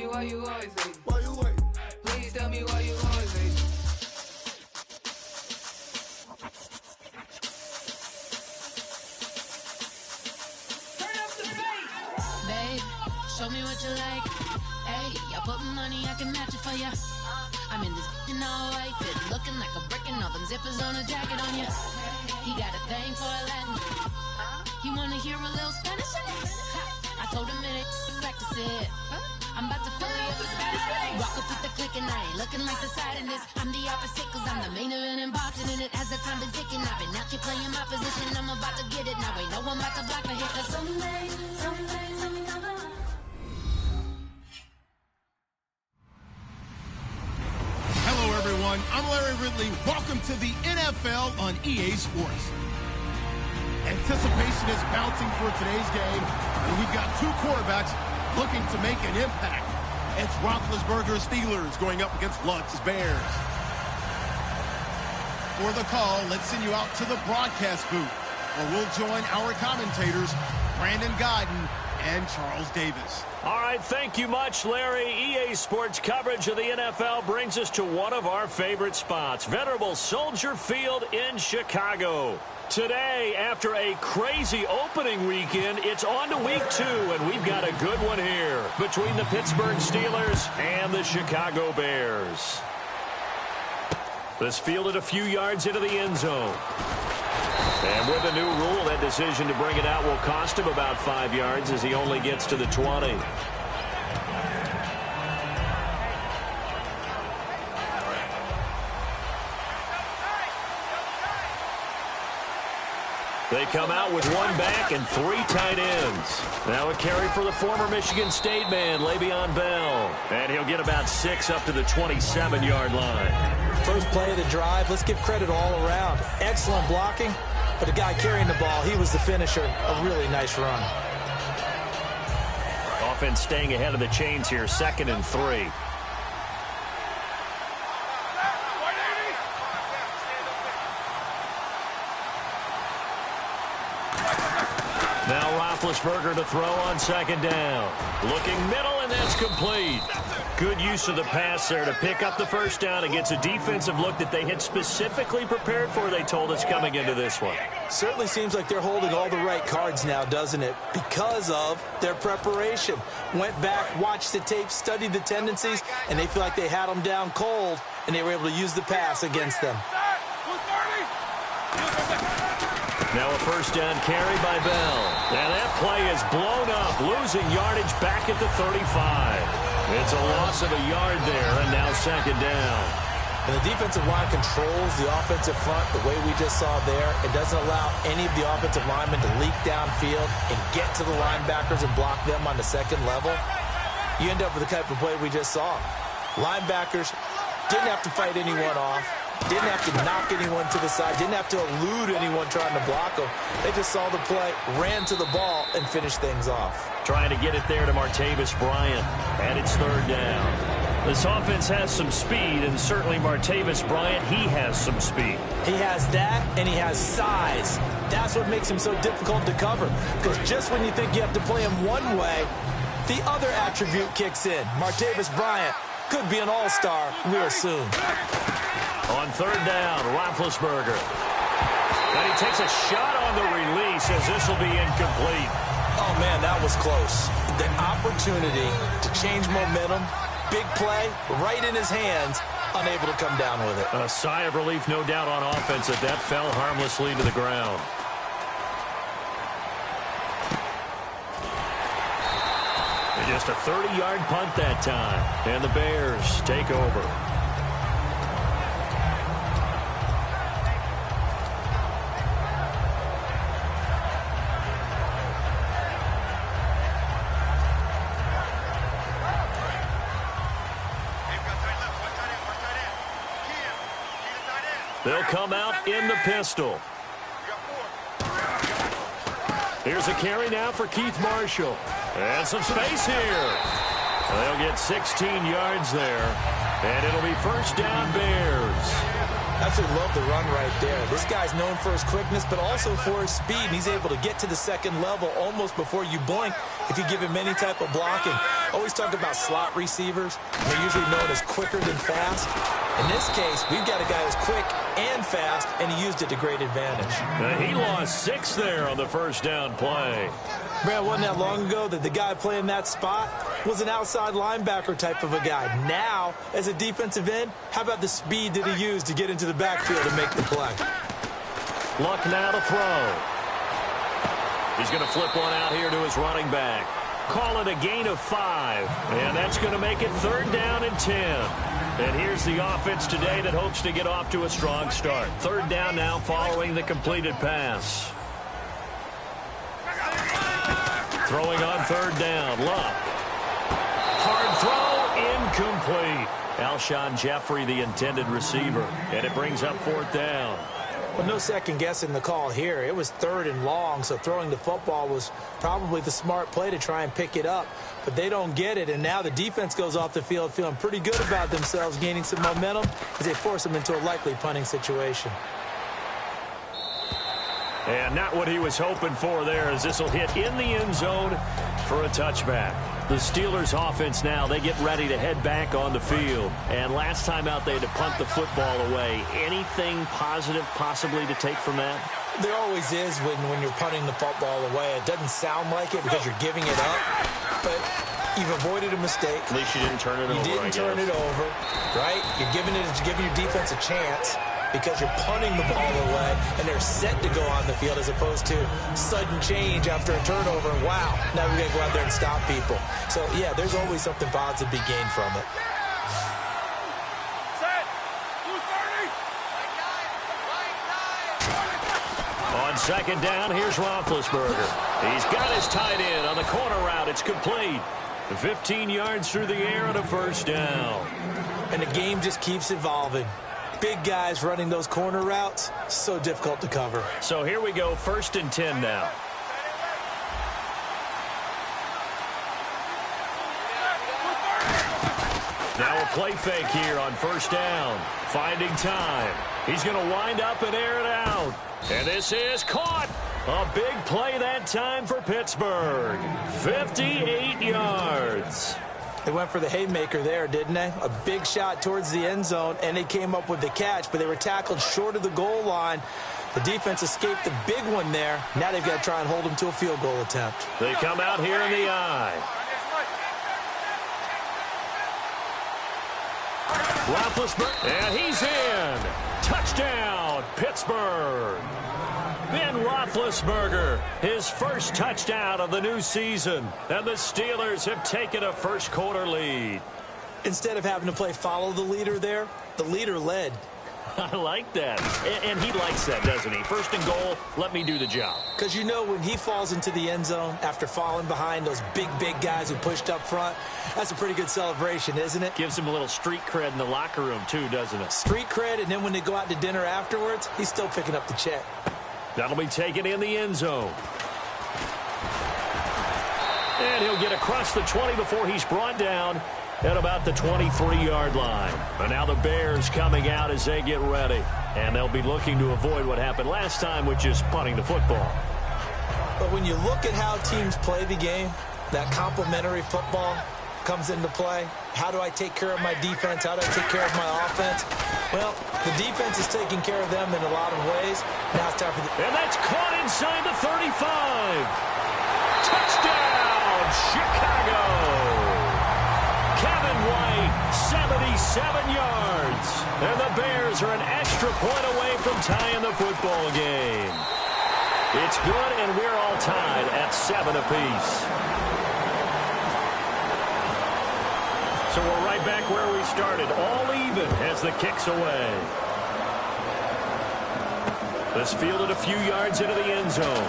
why you always hate? Why you wait? Please tell me why you always hate. Turn up the bass. Babe, show me what you like. Hey, I put money, I can match it for ya. I'm in this in all white fit, looking like a brick and all them zippers on a jacket on ya. He got a thing for a Latin. He wanna hear a little Spanish in it. I told him it ain't practice it. I'm about to fill you up with Spanish. Walk up with the click and I ain't looking like the side in this. I'm the opposite cause I'm the main event and bossing in it. As the time been ticking, I've been out here playing my position. I'm about to get it now. Ain't no one about to block my hit. Cause someday, something come up. Hello, everyone. I'm Larry Ridley. Welcome to the NFL on EA Sports. Anticipation is bouncing for today's game, and we've got two quarterbacks looking to make an impact. It's Roethlisberger's Steelers going up against Lutz's Bears. For the call, let's send you out to the broadcast booth, where we'll join our commentators, Brandon Godden and Charles Davis. All right, thank you much, Larry. EA Sports coverage of the NFL brings us to one of our favorite spots, venerable Soldier Field in Chicago. Today, after a crazy opening weekend, it's on to week 2, and we've got a good one here between the Pittsburgh Steelers and the Chicago Bears. This fielded a few yards into the end zone. And with a new rule, that decision to bring it out will cost him about 5 yards as he only gets to the 20. They come out with one back and 3 tight ends. Now a carry for the former Michigan State man, Le'Veon Bell. And he'll get about 6 up to the 27-yard line. First play of the drive, let's give credit all around. Excellent blocking, but the guy carrying the ball, he was the finisher. A really nice run. Offense staying ahead of the chains here, 2nd and 3. Now Roethlisberger to throw on 2nd down. Looking middle, and that's complete. Good use of the pass there to pick up the first down against a defensive look that they had specifically prepared for, they told us, coming into this one. Certainly seems like they're holding all the right cards now, doesn't it? Because of their preparation. Went back, watched the tape, studied the tendencies, and they feel like they had them down cold, and they were able to use the pass against them. Now a first down carry by Bell. And that play is blown up, losing yardage back at the 35. It's a loss of a yard there, and now 2nd down. And the defensive line controls the offensive front the way we just saw there. It doesn't allow any of the offensive linemen to leak downfield and get to the linebackers and block them on the 2nd level. You end up with the type of play we just saw. Linebackers didn't have to fight anyone off. Didn't have to knock anyone to the side. Didn't have to elude anyone trying to block them. They just saw the play, ran to the ball, and finished things off. Trying to get it there to Martavis Bryant. And it's 3rd down. This offense has some speed, and certainly Martavis Bryant, he has some speed. He has that, and he has size. That's what makes him so difficult to cover. Because just when you think you have to play him one way, the other attribute kicks in. Martavis Bryant could be an all-star real soon. On 3rd down, Roethlisberger. And he takes a shot on the release as this will be incomplete. Oh, man, that was close. The opportunity to change momentum, big play, right in his hands, unable to come down with it. A sigh of relief, no doubt, on offense that fell harmlessly to the ground. And just a 30-yard punt that time. And the Bears take over. They'll come out in the pistol. Here's a carry now for Keith Marshall. And some space here. They'll get 16 yards there. And it'll be 1st down Bears. Absolutely love the run right there. This guy's known for his quickness, but also for his speed. And he's able to get to the 2nd level almost before you blink if you give him any type of blocking. always talk about slot receivers. They're usually known as quicker than fast. In this case, we've got a guy who's quick and fast, and he used it to great advantage. He lost 6 there on the first down play. Man, wasn't that long ago that the guy playing that spot was an outside linebacker type of a guy. Now, as a defensive end, how about the speed that he used to get into the backfield and make the play? Luck now to throw. He's going to flip one out here to his running back. Call it a gain of 5. And that's going to make it 3rd down and 10. And here's the offense today that hopes to get off to a strong start. 3rd down now following the completed pass. Throwing on 3rd down. Luck. Hard throw. Incomplete. Alshon Jeffrey, the intended receiver. And it brings up 4th down. Well, no second guessing the call here. It was 3rd and long, so throwing the football was probably the smart play to try and pick it up. But they don't get it, and now the defense goes off the field feeling pretty good about themselves, gaining some momentum as they force them into a likely punting situation. And not what he was hoping for there, as this will hit in the end zone for a touchback. The Steelers offense now, they get ready to head back on the field. And last time out, they had to punt the football away. Anything positive possibly to take from that? There always is when you're punting the football away. It doesn't sound like it because you're giving it up, but you've avoided a mistake. At least you didn't turn it over. You didn't turn it over, right? You're giving your defense a chance because you're punting the ball away, and they're set to go on the field as opposed to sudden change after a turnover. Wow, now we've got to go out there and stop people. So, yeah, there's always something positive to be gained from it. On 2nd down, here's Roethlisberger. He's got his tight end on the corner route. It's complete. 15 yards through the air on a 1st down. And the game just keeps evolving. Big guys running those corner routes, so difficult to cover. So here we go, 1st and 10 now. Now a play fake here on 1st down. Finding time. He's going to wind up and air it out. And this is caught. A big play that time for Pittsburgh. 58 yards. They went for the haymaker there, didn't they? A big shot towards the end zone, and they came up with the catch, but they were tackled short of the goal line. The defense escaped the big one there. Now they've got to try and hold them to a field goal attempt. They come out here in the eye. Roethlisberger, and he's in. Touchdown, Pittsburgh. Ben Roethlisberger, his first touchdown of the new season. And the Steelers have taken a first-quarter lead. Instead of having to play follow the leader there, the leader led. I like that. And he likes that, doesn't he? 1st and goal, let me do the job. Because you know when he falls into the end zone after falling behind those big guys who pushed up front, that's a pretty good celebration, isn't it? Gives him a little street cred in the locker room, too, doesn't it? Street cred, and then when they go out to dinner afterwards, he's still picking up the check. That'll be taken in the end zone. And he'll get across the 20 before he's brought down at about the 23-yard line. And now the Bears coming out as they get ready. And they'll be looking to avoid what happened last time, which is punting the football. But when you look at how teams play the game, that complementary football comes into play. How do I take care of my defense? How do I take care of my offense? Well, the defense is taking care of them in a lot of ways. Now it's time for the... And that's caught inside the 35. Touchdown, Chicago. Kevin White, 77 yards. And the Bears are an extra point away from tying the football game. It's good, and we're all tied at 7 apiece. So we're right back where we started, all even as the kick's away. This fielded a few yards into the end zone.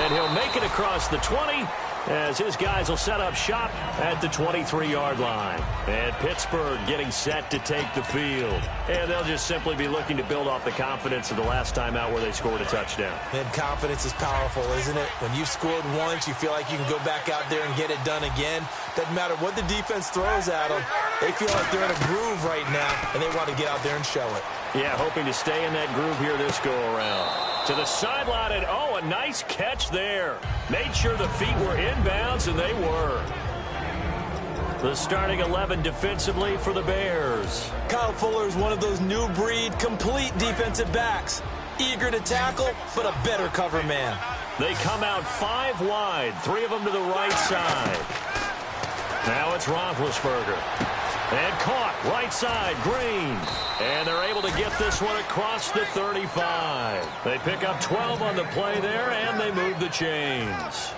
And he'll make it across the 20 as his guys will set up shop at the 23-yard line. And Pittsburgh getting set to take the field. And they'll just simply be looking to build off the confidence of the last time out where they scored a touchdown. And confidence is powerful, isn't it? When you've scored once, you feel like you can go back out there and get it done again. Doesn't matter what the defense throws at them. They feel like they're in a groove right now, and they want to get out there and show it. Yeah, hoping to stay in that groove here this go-around. To the sideline, and oh, a nice catch there. Made sure the feet were inbounds, and they were. The starting 11 defensively for the Bears. Kyle Fuller is one of those new breed, complete defensive backs. Eager to tackle, but a better cover man. They come out 5 wide, 3 of them to the right side. Now it's Roethlisberger. And caught, right side, Green. And they're able to get this one across the 35. They pick up 12 on the play there, and they move the chains.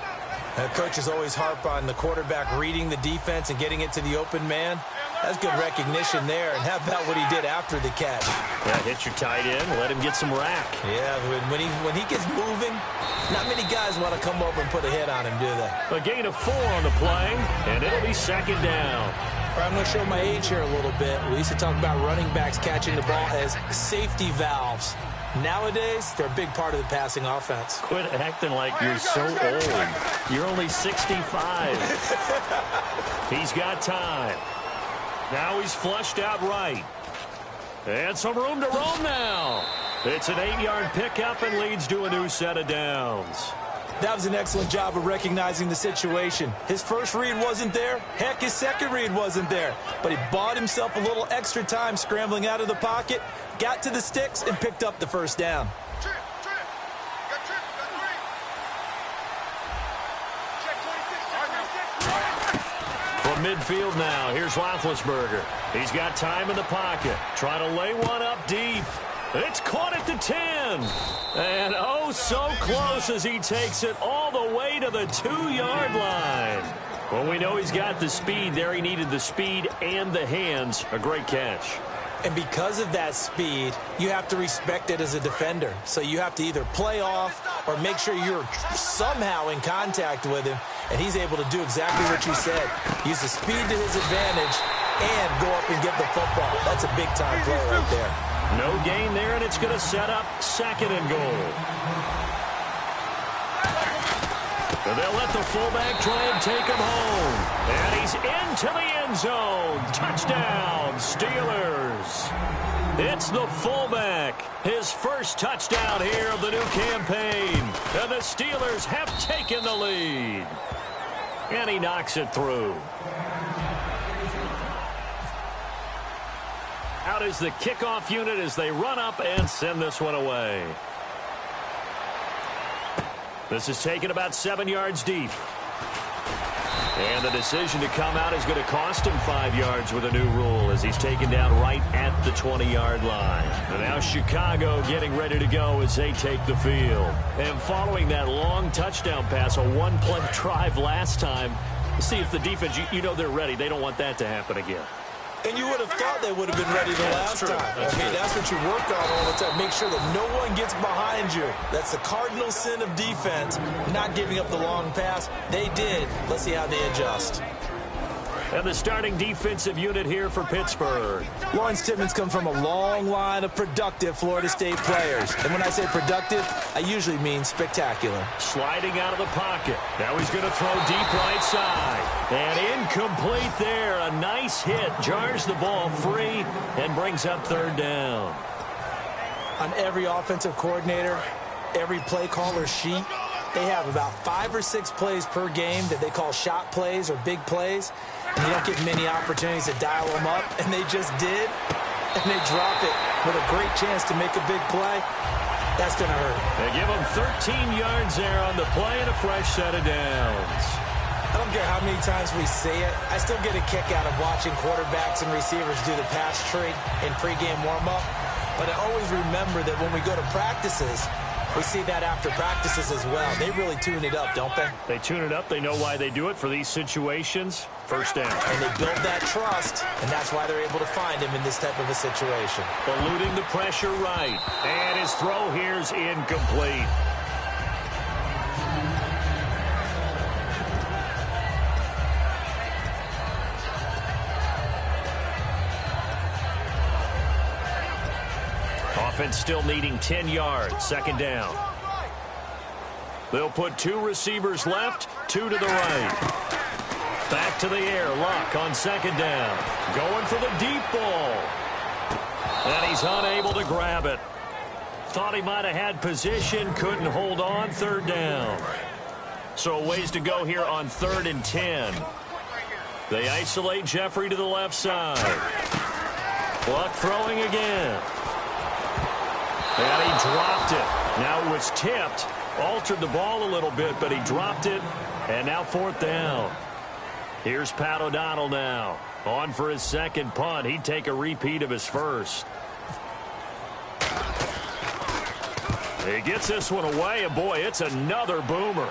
Coaches always harp on the quarterback reading the defense and getting it to the open man. That's good recognition there. And how about what he did after the catch? Yeah, hit your tight end, let him get some rack. Yeah, when he gets moving, not many guys want to come over and put a hit on him, do they? A gain of 4 on the play, and it'll be second down. I'm going to show my age here a little bit. We used to talk about running backs catching the ball as safety valves. Nowadays, they're a big part of the passing offense. Quit acting like you're so old. You're only 65. He's got time. Now he's flushed out right. And some room to roam now. It's an 8-yard pickup and leads to a new set of downs. That was an excellent job of recognizing the situation. His first read wasn't there. Heck, his second read wasn't there. But he bought himself a little extra time scrambling out of the pocket, got to the sticks, and picked up the first down. From midfield now, here's Roethlisberger. He's got time in the pocket. Trying to lay one up deep. It's caught at the 10. And oh, so close as he takes it all the way to the 2-yard line. Well, we know he's got the speed there. He needed the speed and the hands. A great catch. And because of that speed, you have to respect it as a defender. So you have to either play off or make sure you're somehow in contact with him. And he's able to do exactly what you said. Use the speed to his advantage and go up and get the football. That's a big-time play right there. No gain there, and it's going to set up second and goal. And they'll let the fullback try and take him home. And he's into the end zone. Touchdown, Steelers. It's the fullback. His first touchdown here of the new campaign. And the Steelers have taken the lead. And he knocks it through. Out is the kickoff unit as they run up and send this one away. This is taken about 7 yards deep. And the decision to come out is going to cost him 5 yards with a new rule as he's taken down right at the 20-yard line. And now Chicago getting ready to go as they take the field. And following that long touchdown pass, a one-play drive last time, see if the defense, you know they're ready. They don't want that to happen again. And you would have thought they would have been ready the last time. That's what you work on all the time. Make sure that no one gets behind you. That's the cardinal sin of defense, not giving up the long pass. They did. Let's see how they adjust. And the starting defensive unit here for Pittsburgh. Lawrence Timmons come from a long line of productive Florida State players. And when I say productive, I usually mean spectacular. Sliding out of the pocket. Now he's going to throw deep right side. And incomplete there. A nice hit. Jars the ball free and brings up third down. On every offensive coordinator, every play caller sheet, they have about 5 or 6 plays per game that they call shot plays or big plays. And you don't get many opportunities to dial them up, and they just did. And they drop it with a great chance to make a big play. That's going to hurt. They give them 13 yards there on the play and a fresh set of downs. I don't care how many times we say it. I still get a kick out of watching quarterbacks and receivers do the pass tree in pregame warm-up. But I always remember that when we go to practices, we see that after practices as well. They really tune it up, don't they? They tune it up. They know why they do it for these situations. First down. And they build that trust, and that's why they're able to find him in this type of a situation. Eluding the pressure right. And his throw here's incomplete. Offense still needing 10 yards. Second down. They'll put 2 receivers left, 2 to the right. Back to the air. Luck on second down. Going for the deep ball. And he's unable to grab it. thought he might have had position, couldn't hold on, third down. So a ways to go here on 3rd and 10. They isolate Jeffrey to the left side. Luck throwing again. And he dropped it. Now it was tipped. Altered the ball a little bit, but he dropped it. And now 4th down. Here's Pat O'Donnell now. On for his second punt. He'd take a repeat of his first. He gets this one away, and boy, it's another boomer.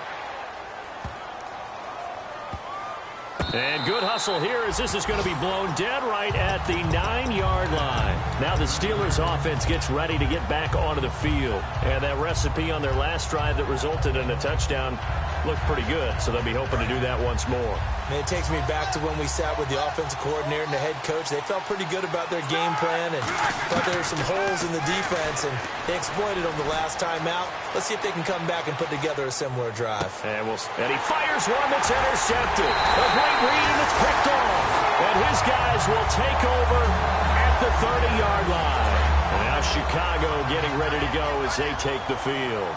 And good hustle here as this is going to be blown dead right at the 9-yard line. Now the Steelers offense gets ready to get back onto the field. And that recipe on their last drive that resulted in a touchdown looked pretty good, so they'll be hoping to do that once more. And it takes me back to when we sat with the offensive coordinator and the head coach. They felt pretty good about their game plan and thought there were some holes in the defense, and they exploited them the last time out. Let's see if they can come back and put together a similar drive. And he fires one that's intercepted. A great read, and it's picked off. And his guys will take over at the 30-yard line. And now Chicago getting ready to go as they take the field.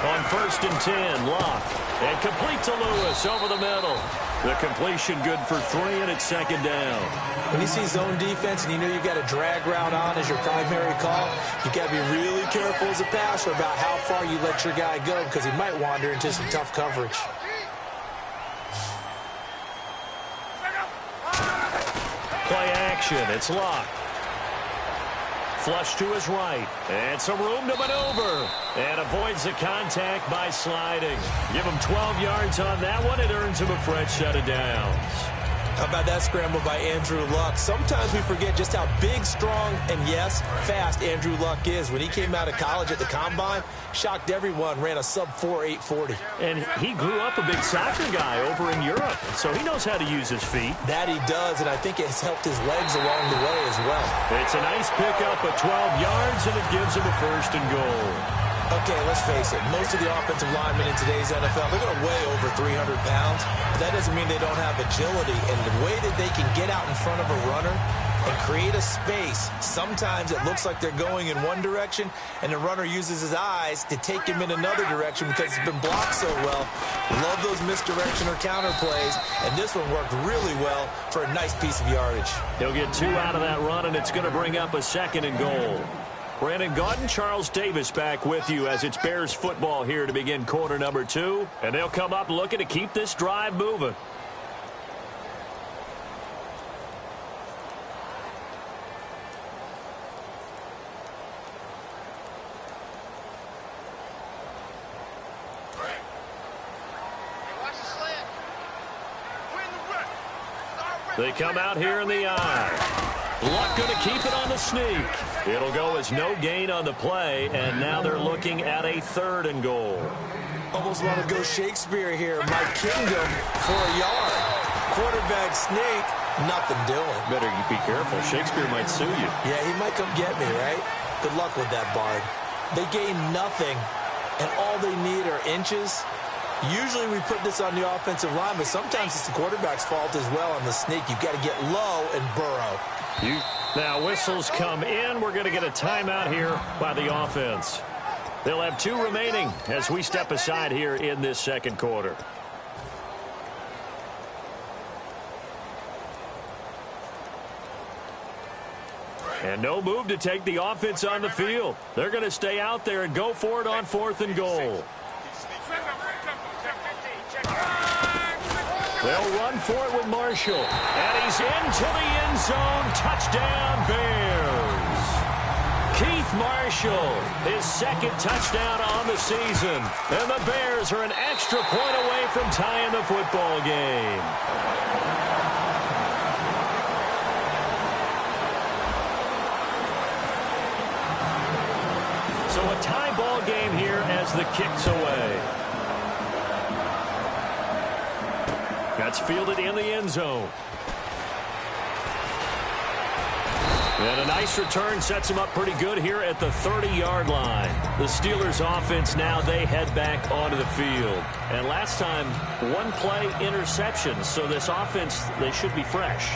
On 1st and 10, Locke. And complete to Lewis over the middle. The completion good for 3, and it's 2nd down. When you see zone defense and you know you've got a drag route on as your primary call, you got to be really careful as a passer about how far you let your guy go because he might wander into some tough coverage. Play action. It's Locke. Flush to his right. And some room to maneuver. And avoids the contact by sliding. Give him 12 yards on that one. It earns him a fresh set of downs. How about that scramble by Andrew Luck? Sometimes we forget just how big, strong, and yes, fast Andrew Luck is. When he came out of college at the Combine, shocked everyone, ran a sub-4 840. And he grew up a big soccer guy over in Europe, so he knows how to use his feet. That he does, and I think it's helped his legs along the way as well. It's a nice pickup of 12 yards, and it gives him a 1st and goal. Okay, let's face it. Most of the offensive linemen in today's NFL, they're going to weigh over 300 pounds. But that doesn't mean they don't have agility. And the way that they can get out in front of a runner and create a space, sometimes it looks like they're going in one direction, and the runner uses his eyes to take him in another direction because it's been blocked so well. Love those misdirection or counter plays, and this one worked really well for a nice piece of yardage. He'll get 2 out of that run, and it's going to bring up a 2nd and goal. Brandon Gaudin, Charles Davis back with you as it's Bears football here to begin quarter number 2. And they'll come up looking to keep this drive moving. They come out here in the eye. Luck going to keep it on the sneak. It'll go as no gain on the play, and now they're looking at a 3rd and goal. Almost want to go Shakespeare here. My kingdom for a yard. Quarterback sneak, nothing doing. Better be careful. Shakespeare might sue you. Yeah, he might come get me, right? Good luck with that, Bard. They gain nothing, and all they need are inches. Usually we put this on the offensive line, but sometimes it's the quarterback's fault as well on the sneak. You've got to get low and burrow. Now whistles come in. We're going to get a timeout here by the offense. They'll have 2 remaining as we step aside here in this 2nd quarter. And no move to take the offense on the field. They're going to stay out there and go for it on 4th and goal. They'll run for it with Marshall. And he's into the end zone. Touchdown, Bears. Keith Marshall, his 2nd touchdown on the season. And the Bears are an extra point away from tying the football game. So a tie ball game here as the kick's away. That's fielded in the end zone. And a nice return sets him up pretty good here at the 30-yard line. The Steelers offense now, they head back onto the field. And last time, one play interception. So this offense, they should be fresh.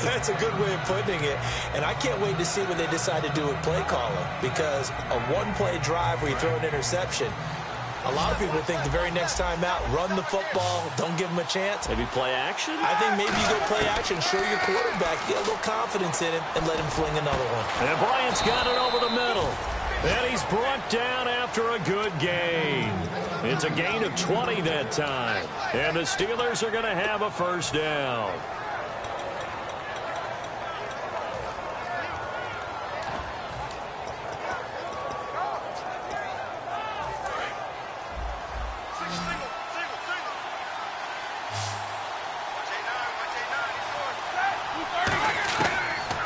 That's a good way of putting it. And I can't wait to see what they decide to do with play calling. Because a one-play drive where you throw an interception, a lot of people think the very next time out, run the football, don't give him a chance. Maybe play action? I think maybe you go play action, show your quarterback, get a little confidence in him, and let him fling another one. And Bryant's got it over the middle. And he's brought down after a good gain. It's a gain of 20 that time. And the Steelers are going to have a first down.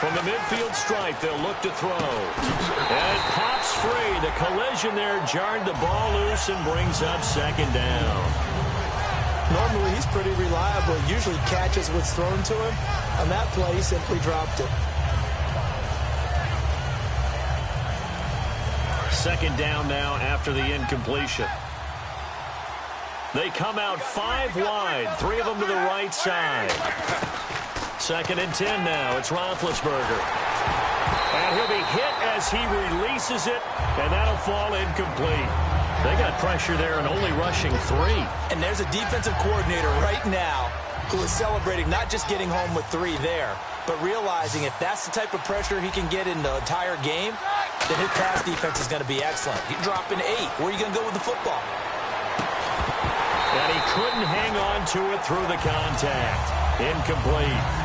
From the midfield stripe, they'll look to throw. And it pops free. The collision there jarred the ball loose and brings up second down. Normally, he's pretty reliable. Usually catches what's thrown to him. On that play, he simply dropped it. Second down now after the incompletion. They come out 5 wide, 3 of them to the right side. Second and 10 now. It's Roethlisberger. And he'll be hit as he releases it, and that'll fall incomplete. They got pressure there and only rushing 3. And there's a defensive coordinator right now who is celebrating not just getting home with 3 there, but realizing if that's the type of pressure he can get in the entire game, then his pass defense is going to be excellent. You drop in 8. Where are you going to go with the football? And he couldn't hang on to it through the contact. Incomplete.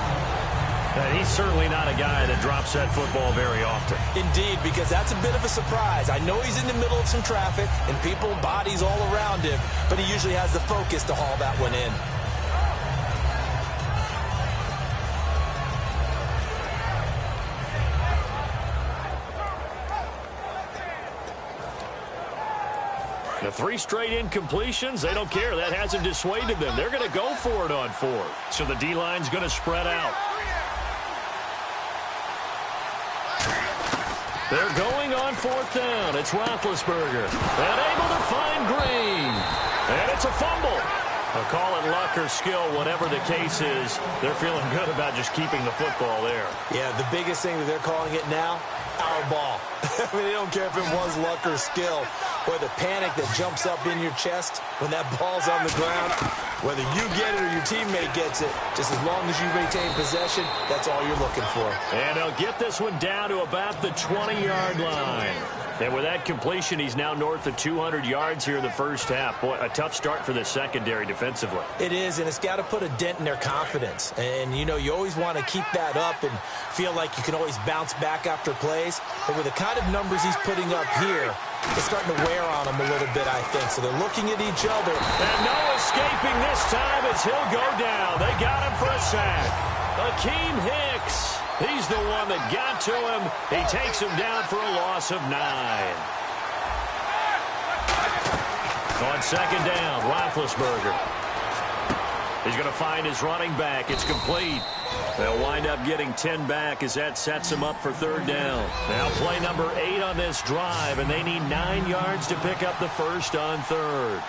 And he's certainly not a guy that drops that football very often. Indeed, because that's a bit of a surprise. I know he's in the middle of some traffic and people, bodies all around him, but he usually has the focus to haul that one in. The 3 straight incompletions, they don't care. That hasn't dissuaded them. They're going to go for it on 4. So the D-line's going to spread out. They're going on 4th down. It's Roethlisberger. And able to find Green. And it's a fumble. I'll call it luck or skill, whatever the case is. They're feeling good about just keeping the football there. Yeah, the biggest thing that they're calling it now, our ball. I mean, they don't care if it was luck or skill. Or the panic that jumps up in your chest when that ball's on the ground. Whether you get it or your teammate gets it, just as long as you maintain possession, that's all you're looking for. And they'll get this one down to about the 20-yard line. And with that completion, he's now north of 200 yards here in the first half. Boy, a tough start for the secondary defensively. It is, and it's got to put a dent in their confidence. And, you know, you always want to keep that up and feel like you can always bounce back after plays. But with the kind of numbers he's putting up here, it's starting to wear on them a little bit, I think. So they're looking at each other. And no escaping this time as he'll go down. They got him for a sack. Akeem Hicks. He's the one that got to him. He takes him down for a loss of 9. On second down, Roethlisberger. He's going to find his running back. It's complete. They'll wind up getting 10 back as that sets him up for 3rd down. Now play number 8 on this drive, and they need 9 yards to pick up the first on 3rd.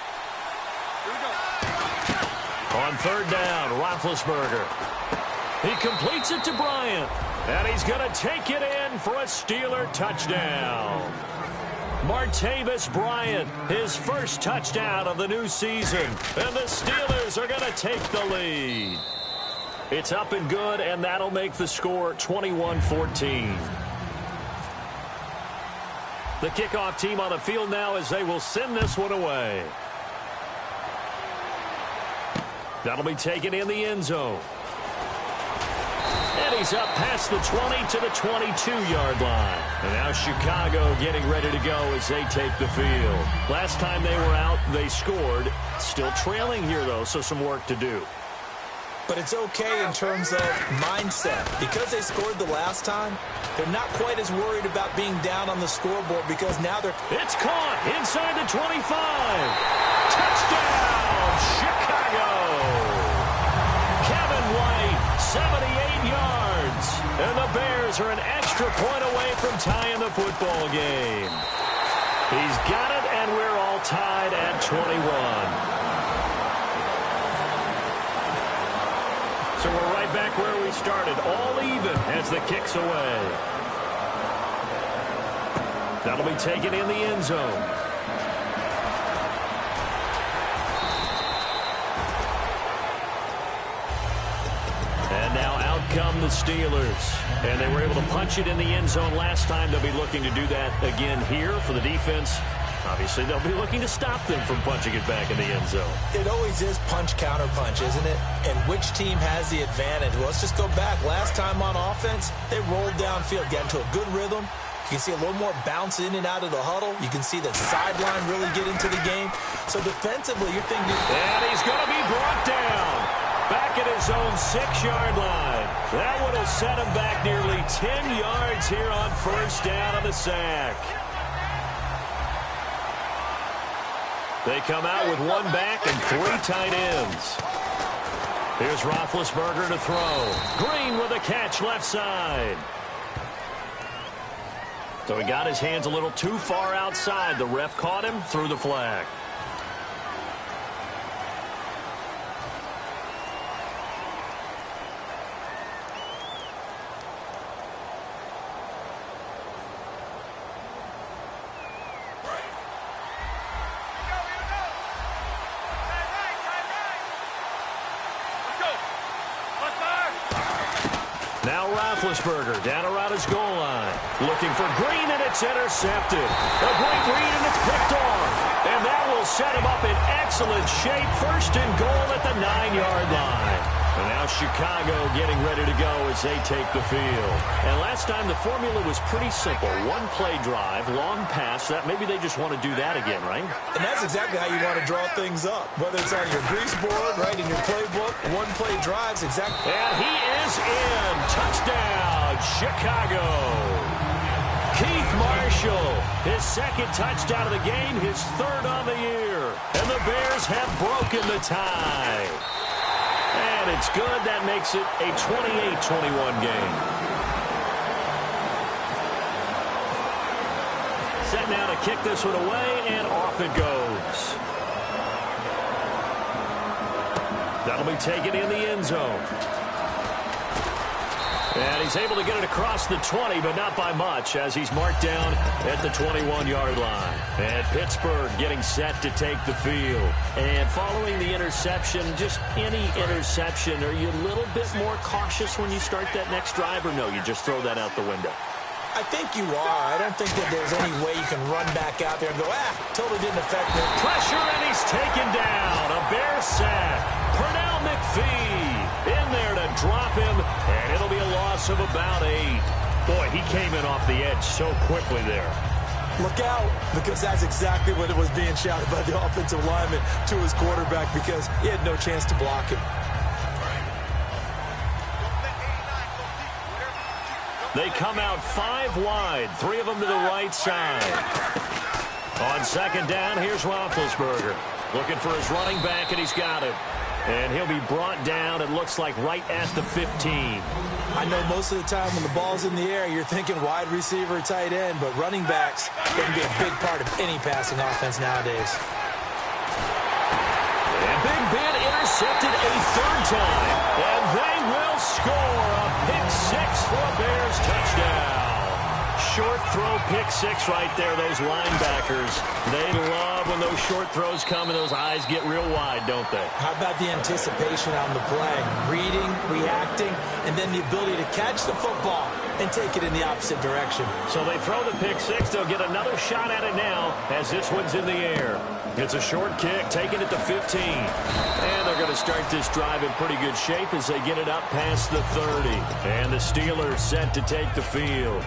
On 3rd down, Roethlisberger. He completes it to Bryant, and he's going to take it in for a Steeler touchdown. Martavis Bryant, his first touchdown of the new season, and the Steelers are going to take the lead. It's up and good, and that'll make the score 21-14. The kickoff team on the field now as they will send this one away. That'll be taken in the end zone. And he's up past the 20 to the 22-yard line. And now Chicago getting ready to go as they take the field. Last time they were out, they scored. Still trailing here, though, so some work to do. But it's okay in terms of mindset. Because they scored the last time, they're not quite as worried about being down on the scoreboard because now they're... It's caught inside the 25. Touchdown, Chicago. Kevin White, 78 yards. And the Bears are an extra extra point away from tying the football game. He's got it, and we're all tied at 21. So we're right back where we started, all even as the kick's away. That'll be taken in the end zone. And now out come the Steelers. And they were able to punch it in the end zone last time. They'll be looking to do that again here for the defense. Obviously, they'll be looking to stop them from punching it back in the end zone. It always is punch-counter-punch, isn't it? And which team has the advantage? Well, let's just go back. Last time on offense, they rolled downfield, got into a good rhythm. You can see a little more bounce in and out of the huddle. You can see the sideline really get into the game. So defensively, you're thinking... And he's going to be brought down. Back at his own 6-yard line. That would have set him back nearly 10 yards here on first down on the sack. They come out with one back and 3 tight ends. Here's Roethlisberger to throw. Green with a catch left side. So he got his hands a little too far outside. The ref caught him, threw the flag. Roethlisberger down around his goal line. Looking for Green, and it's intercepted. A great read, and it's picked off. And that will set him up in excellent shape. First and goal at the 9-yard line. And now Chicago getting ready to go as they take the field. And last time the formula was pretty simple. One-play drive, long pass. That maybe they just want to do that again, right? And that's exactly how you want to draw things up. Whether it's on your grease board, right, in your playbook, one-play drives, exactly. And he is in. Touchdown, Chicago. Keith Marshall, his second touchdown of the game, his third on the year. And the Bears have broken the tie. And it's good. That makes it a 28-21 game. Set now to kick this one away, and off it goes. That'll be taken in the end zone. And he's able to get it across the 20, but not by much, as he's marked down at the 21-yard line. And Pittsburgh getting set to take the field. And following the interception, just any interception, are you a little bit more cautious when you start that next drive, or no, you just throw that out the window? I think you are. I don't think that there's any way you can run back out there and go, totally didn't affect me. Pressure, and he's taken down. A Bears sack. Pernell McPhee in there to drop him, and it'll be a loss of about 8. Boy, he came in off the edge so quickly there. Look out, because that's exactly what it was being shouted by the offensive lineman to his quarterback, because he had no chance to block him. They come out 5 wide, 3 of them to the right side. On second down, here's Roethlisberger. Looking for his running back, and he's got it. And he'll be brought down, it looks like, right at the 15. I know most of the time when the ball's in the air, you're thinking wide receiver, tight end, but running backs can be a big part of any passing offense nowadays. And Big Ben intercepted a 3rd time. And they will score a pick 6 for a Bears touchdown. Short throw pick 6 right there. Those linebackers, they love when those short throws come and those eyes get real wide, don't they? How about the anticipation on the play? Reading, reacting, and then the ability to catch the football and take it in the opposite direction. So they throw the pick 6. They'll get another shot at it now as this one's in the air. It's a short kick, taken at the 15. And they're going to start this drive in pretty good shape as they get it up past the 30. And the Steelers set to take the field.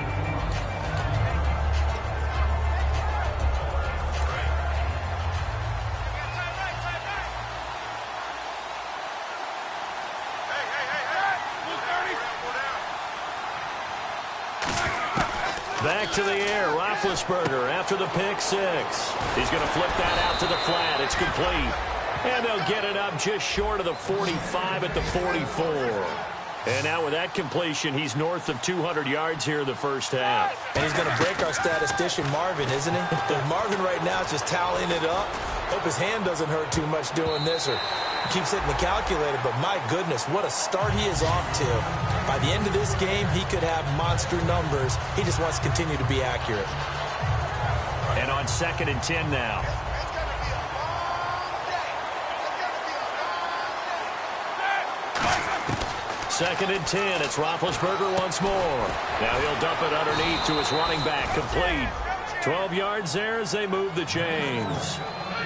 Back to the air, Roethlisberger after the pick 6. He's going to flip that out to the flat. It's complete. And they'll get it up just short of the 45 at the 44. And now with that completion, he's north of 200 yards here in the first half. And he's going to break our statistician, Marvin, isn't he? Because Marvin right now is just tallying it up. Hope his hand doesn't hurt too much doing this or keeps hitting the calculator. But my goodness, what a start he is off to. By the end of this game, he could have monster numbers. He just wants to continue to be accurate. And on 2nd and 10 now. Second and 10. It's Roethlisberger once more. Now he'll dump it underneath to his running back. Complete. 12 yards there as they move the chains.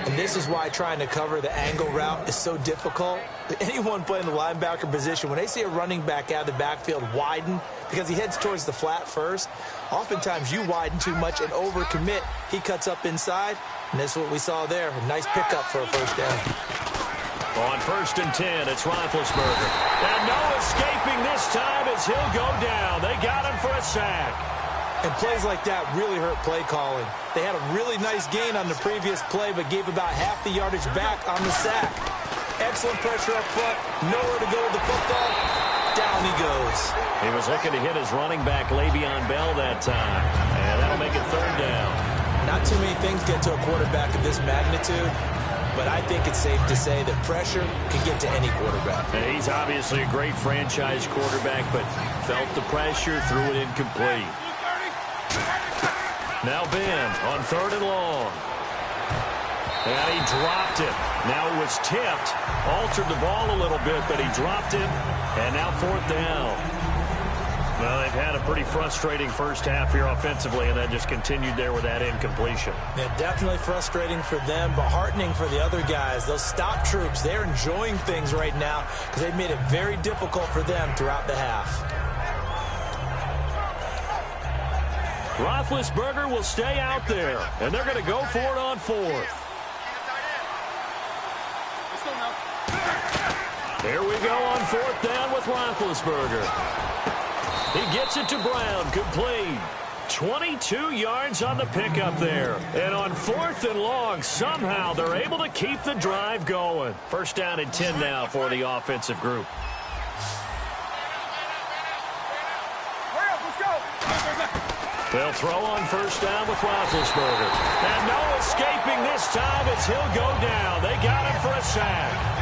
And this is why trying to cover the angle route is so difficult. Anyone playing the linebacker position, when they see a running back out of the backfield widen, because he heads towards the flat first, oftentimes you widen too much and overcommit. He cuts up inside, and this is what we saw there. A nice pickup for a first down. On 1st and 10, it's Roethlisberger. And no escaping this time as he'll go down. They got him for a sack. And plays like that really hurt play calling. They had a really nice gain on the previous play, but gave about half the yardage back on the sack. Excellent pressure up front. Nowhere to go with the football. Down he goes. He was looking to hit his running back, Le'Veon Bell, that time. And that'll make it 3rd down. Not too many things get to a quarterback of this magnitude, but I think it's safe to say that pressure can get to any quarterback. And he's obviously a great franchise quarterback, but felt the pressure, threw it incomplete. Now Ben on 3rd and long. And he dropped it. Now he was tipped. Altered the ball a little bit, but he dropped it. And now 4th down. Well, they've had a pretty frustrating first half here offensively, and then just continued there with that incompletion. Yeah, definitely frustrating for them, but heartening for the other guys. Those stop troops, they're enjoying things right now because they've made it very difficult for them throughout the half. Roethlisberger will stay out there, and they're going to go for it on 4th. Here we go on 4th down with Roethlisberger. He gets it to Brown, complete. 22 yards on the pickup there. And on 4th and long, somehow they're able to keep the drive going. 1st down and 10 now for the offensive group. They'll throw on 1st down with Roethlisberger. And no escaping this time as he'll go down. They got him for a sack.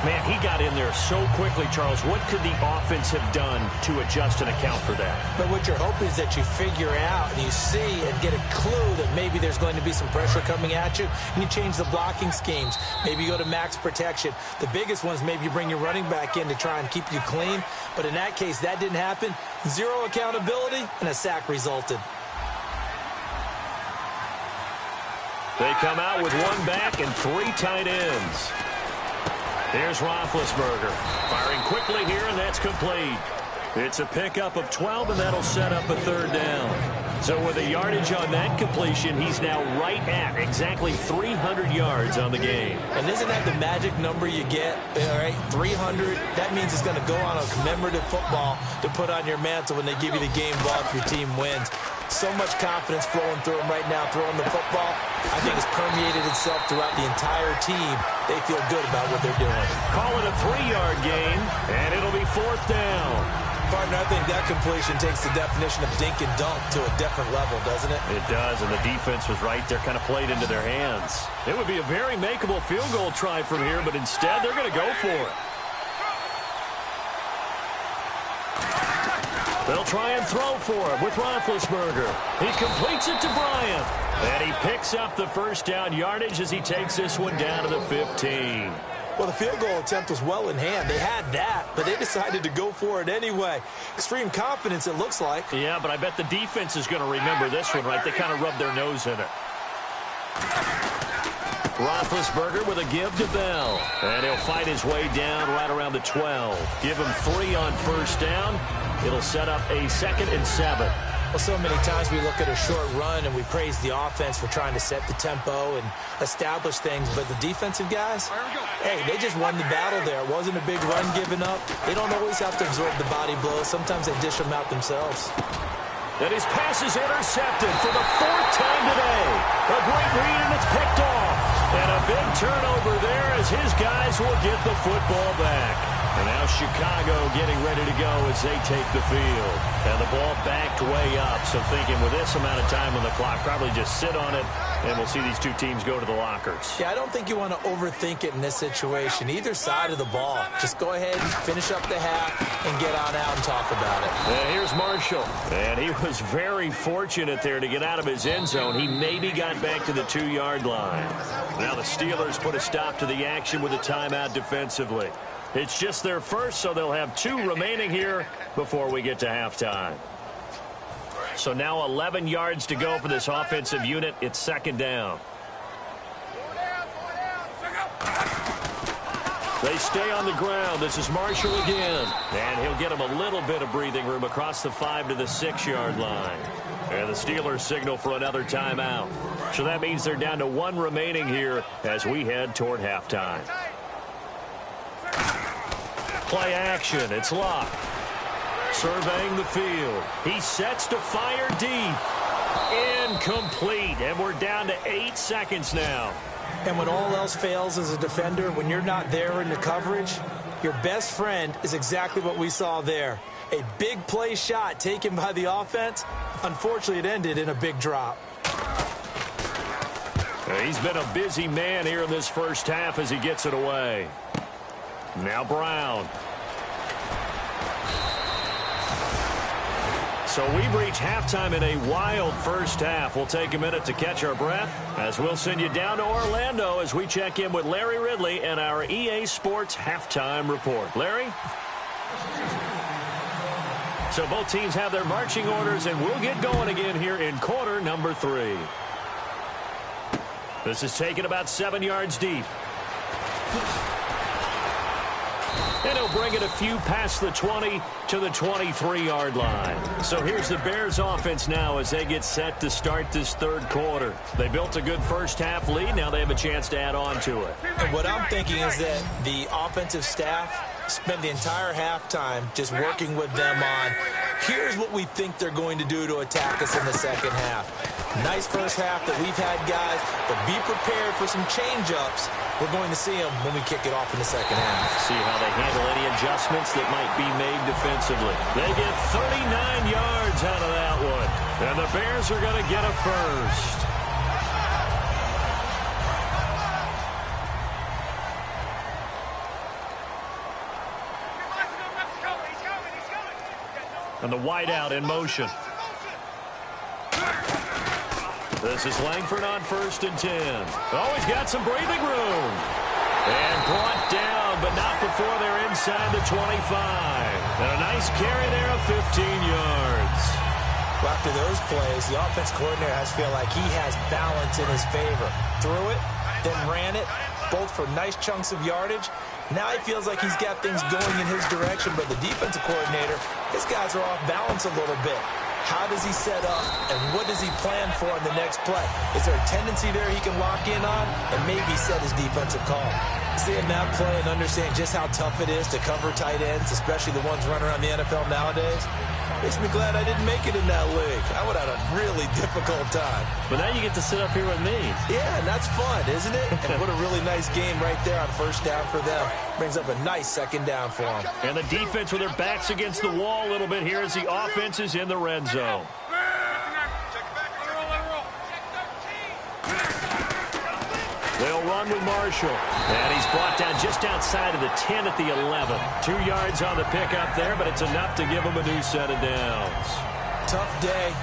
Man, he got in there so quickly, Charles. What could the offense have done to adjust and account for that? But what you're hoping is that you figure out and you see and get a clue that maybe there's going to be some pressure coming at you, and you change the blocking schemes. Maybe you go to max protection. The biggest one is maybe you bring your running back in to try and keep you clean. But in that case, that didn't happen. Zero accountability, and a sack resulted. They come out with 1 back and 3 tight ends. Here's Roethlisberger, firing quickly here, and that's complete. It's a pickup of 12, and that'll set up a 3rd down. So with a yardage on that completion, he's now right at exactly 300 yards on the game. And isn't that the magic number you get? All right, 300. That means it's going to go on a commemorative football to put on your mantle when they give you the game ball if your team wins. So much confidence flowing through him right now, throwing the football. I think it's permeated itself throughout the entire team. They feel good about what they're doing. Call it a 3-yard gain, and it'll be 4th down. Partner, I think that completion takes the definition of dink and dunk to a different level, doesn't it? It does, and the defense was right there, kind of played into their hands. It would be a very makeable field goal try from here, but instead they're going to go for it. They'll try and throw for it with Roethlisberger. He completes it to Bryant. And he picks up the 1st down yardage as he takes this one down to the 15. Well, the field goal attempt was well in hand. They had that, but they decided to go for it anyway. Extreme confidence, it looks like. Yeah, but I bet the defense is going to remember this one, right? They kind of rubbed their nose in it. Roethlisberger with a give to Bell. And he'll fight his way down right around the 12. Give him 3 on 1st down. It'll set up a 2nd and 7. Well, so many times we look at a short run and we praise the offense for trying to set the tempo and establish things, but the defensive guys, hey, they just won the battle there. It wasn't a big run given up. They don't always have to absorb the body blows. Sometimes they dish them out themselves. And his pass is intercepted for the 4th time today. A great read, and it's picked off. And a big turnover there as his guys will get the football back. And now Chicago getting ready to go as they take the field. And the ball backed way up. So thinking with this amount of time on the clock, probably just sit on it, and we'll see these two teams go to the lockers. Yeah, I don't think you want to overthink it in this situation. Either side of the ball. Just go ahead and finish up the half and get on out and talk about it. And here's Marshall. And he was very fortunate there to get out of his end zone. He maybe got back to the 2-yard line. Now the Steelers put a stop to the action with a timeout defensively. It's just their first, so they'll have 2 remaining here before we get to halftime. So now 11 yards to go for this offensive unit. It's 2nd down. They stay on the ground. This is Marshall again. And he'll get him a little bit of breathing room across the 5 to the 6-yard line. And the Steelers signal for another timeout. So that means they're down to 1 remaining here as we head toward halftime. Play action. It's Locke. Surveying the field. He sets to fire deep. Incomplete. And we're down to 8 seconds now. And when all else fails as a defender, when you're not there in the coverage, your best friend is exactly what we saw there. A big play shot taken by the offense. Unfortunately, it ended in a big drop. He's been a busy man here in this first half as he gets it away. Now Brown. So we've reached halftime in a wild first half. We'll take a minute to catch our breath as we'll send you down to Orlando as we check in with Larry Ridley and our EA Sports halftime report. Larry? So both teams have their marching orders, and we'll get going again here in quarter number 3. This is taken about 7 yards deep. And he'll bring it a few past the 20 to the 23-yard line. So here's the Bears offense now as they get set to start this 3rd quarter. They built a good first half lead. Now they have a chance to add on to it. And what I'm thinking is that the offensive staff spent the entire halftime just working with them on, here's what we think they're going to do to attack us in the second half. Nice first half that we've had, guys, but be prepared for some change-ups. We're going to see them when we kick it off in the second half. See how they handle any adjustments that might be made defensively. They get 39 yards out of that one. And the Bears are going to get a first. And the wideout in motion. This is Langford on 1st and 10. Oh, he's got some breathing room. And brought down, but not before they're inside the 25. And a nice carry there of 15 yards. Well, after those plays, the offense coordinator has to feel like he has balance in his favor. Threw it, then ran it, both for nice chunks of yardage. Now he feels like he's got things going in his direction, but the defensive coordinator, his guys are off balance a little bit. How does he set up, and what does he plan for in the next play? Is there a tendency there he can lock in on and maybe set his defensive call? Seeing that play and understand just how tough it is to cover tight ends, especially the ones running around the NFL nowadays, makes me glad I didn't make it in that league. I would have had a really difficult time. But now you get to sit up here with me. Yeah, and that's fun, isn't it? And what a really nice game right there on 1st down for them. Brings up a nice 2nd down for them. And the defense with their backs against the wall a little bit here as the offense is in the red zone. They'll run with Marshall. And he's brought down just outside of the 10 at the 11. 2 yards on the pickup there, but it's enough to give him a new set of downs. Tough day,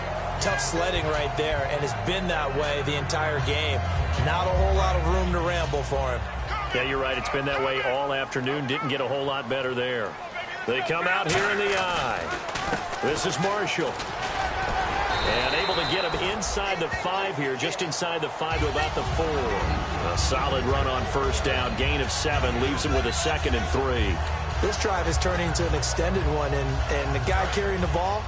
tough sledding right there, and it's been that way the entire game. Not a whole lot of room to ramble for him. Yeah, you're right. It's been that way all afternoon. Didn't get a whole lot better there. They come out here in the eye. This is Marshall. And able to get him inside the 5 here, just inside the 5 to about the 4. A solid run on 1st down, gain of 7, leaves him with a 2nd and 3. This drive is turning into an extended one, and the guy carrying the ball,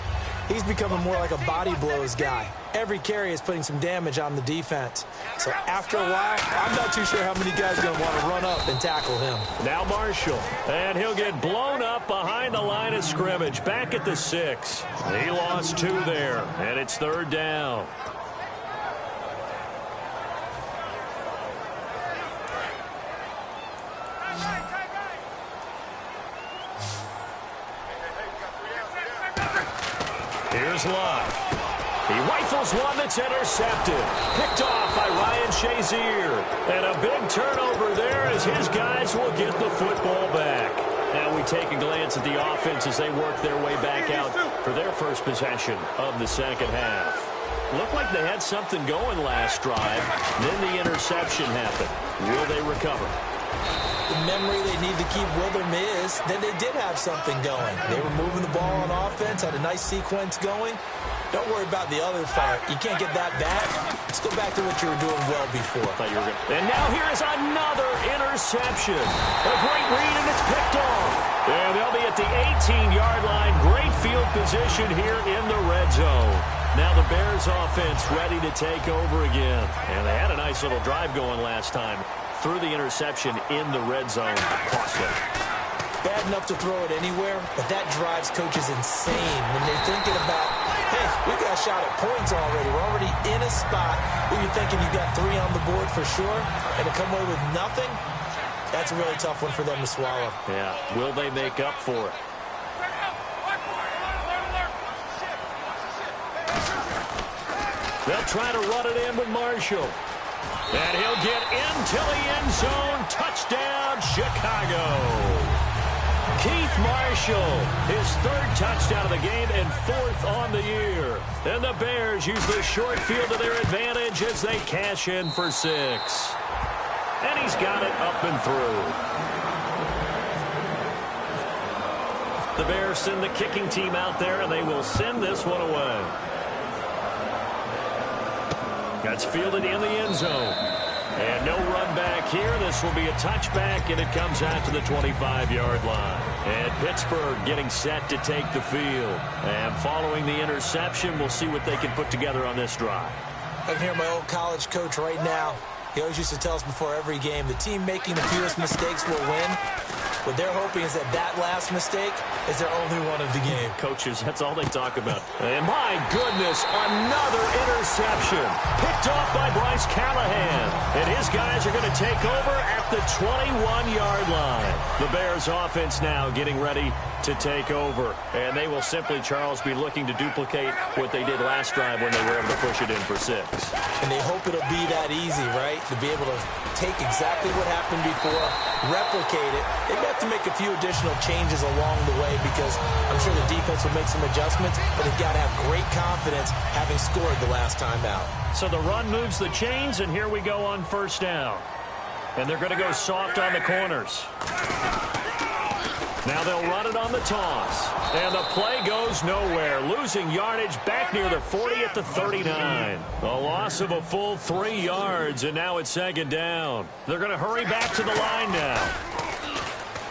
he's becoming more like a body blows guy. Every carry is putting some damage on the defense. So after a while, I'm not too sure how many guys are going to want to run up and tackle him. Now Marshall, and he'll get blown up behind the line of scrimmage, back at the 6. He lost 2 there, and it's 3rd down. Here's Luck. He rifles one that's intercepted. Picked off by Ryan Shazier. And a big turnover there as his guys will get the football back. Now we take a glance at the offense as they work their way back out for their first possession of the second half. Looked like they had something going last drive. Then the interception happened. Will they recover? The memory they need to keep with them is that they did have something going. They were moving the ball on offense, had a nice sequence going. Don't worry about the other part. You can't get that back. Let's go back to what you were doing well before. And now here is another interception. A great read, and it's picked off. And they'll be at the 18-yard line. Great field position here in the red zone. Now the Bears offense ready to take over again. And they had a nice little drive going last time. Threw the interception in the red zone. Cost them. Bad enough to throw it anywhere, but that drives coaches insane when they're thinking about, hey, we got a shot at points already. We're already in a spot where you're thinking you got 3 on the board for sure, and to come away with nothing, that's a really tough one for them to swallow. Yeah, will they make up for it? They'll try to run it in with Marshall. And he'll get into the end zone. Touchdown, Chicago. Keith Marshall, his 3rd touchdown of the game and 4th on the year. And the Bears use the short field to their advantage as they cash in for 6. And he's got it up and through. The Bears send the kicking team out there, and they will send this one away. That's fielded in the end zone. And no run back here. This will be a touchback, and it comes out to the 25-yard line. And Pittsburgh getting set to take the field. And following the interception, we'll see what they can put together on this drive. I can hear my old college coach right now. He always used to tell us before every game, the team making the fewest mistakes will win. What they're hoping is that that last mistake is their only one of the game. Coaches, that's all they talk about. And my goodness, another interception. Picked off by Bryce Callahan. And his guys are going to take over at the 21-yard line. The Bears offense now getting ready to take over. And they will simply, Charles, be looking to duplicate what they did last drive when they were able to push it in for 6. And they hope it'll be that easy, right? To be able to take exactly what happened before, replicate it. They have to make a few additional changes along the way because I'm sure the defense will make some adjustments, but they've got to have great confidence having scored the last time out. So the run moves the chains, and here we go on 1st down. And they're going to go soft on the corners. Now they'll run it on the toss. And the play goes nowhere. Losing yardage back near the 40 at the 39. A loss of a full 3 yards, and now it's 2nd down. They're going to hurry back to the line now.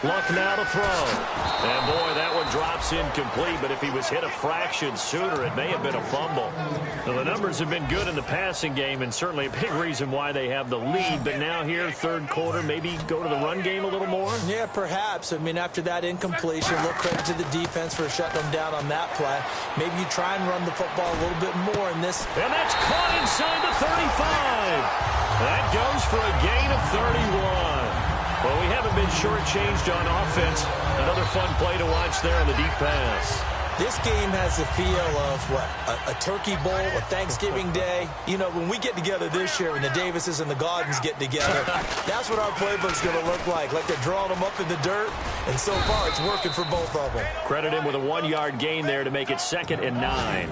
Luck now to throw. And, boy, that one drops incomplete, but if he was hit a fraction sooner, it may have been a fumble. Now, the numbers have been good in the passing game, and certainly a big reason why they have the lead. But now here, 3rd quarter, maybe go to the run game a little more? Yeah, perhaps. I mean, after that incompletion, a little credit to the defense for shutting them down on that play. Maybe you try and run the football a little bit more in this. And that's caught inside the 35. That goes for a gain of 31. Well, we haven't been shortchanged on offense. Another fun play to watch there on the deep pass. This game has the feel of, what, a turkey bowl, a Thanksgiving day. You know, when we get together this year and the Davises and the Gaudens get together, that's what our playbook's going to look like they're drawing them up in the dirt, and so far it's working for both of them. Credit him with a 1-yard gain there to make it 2nd and 9.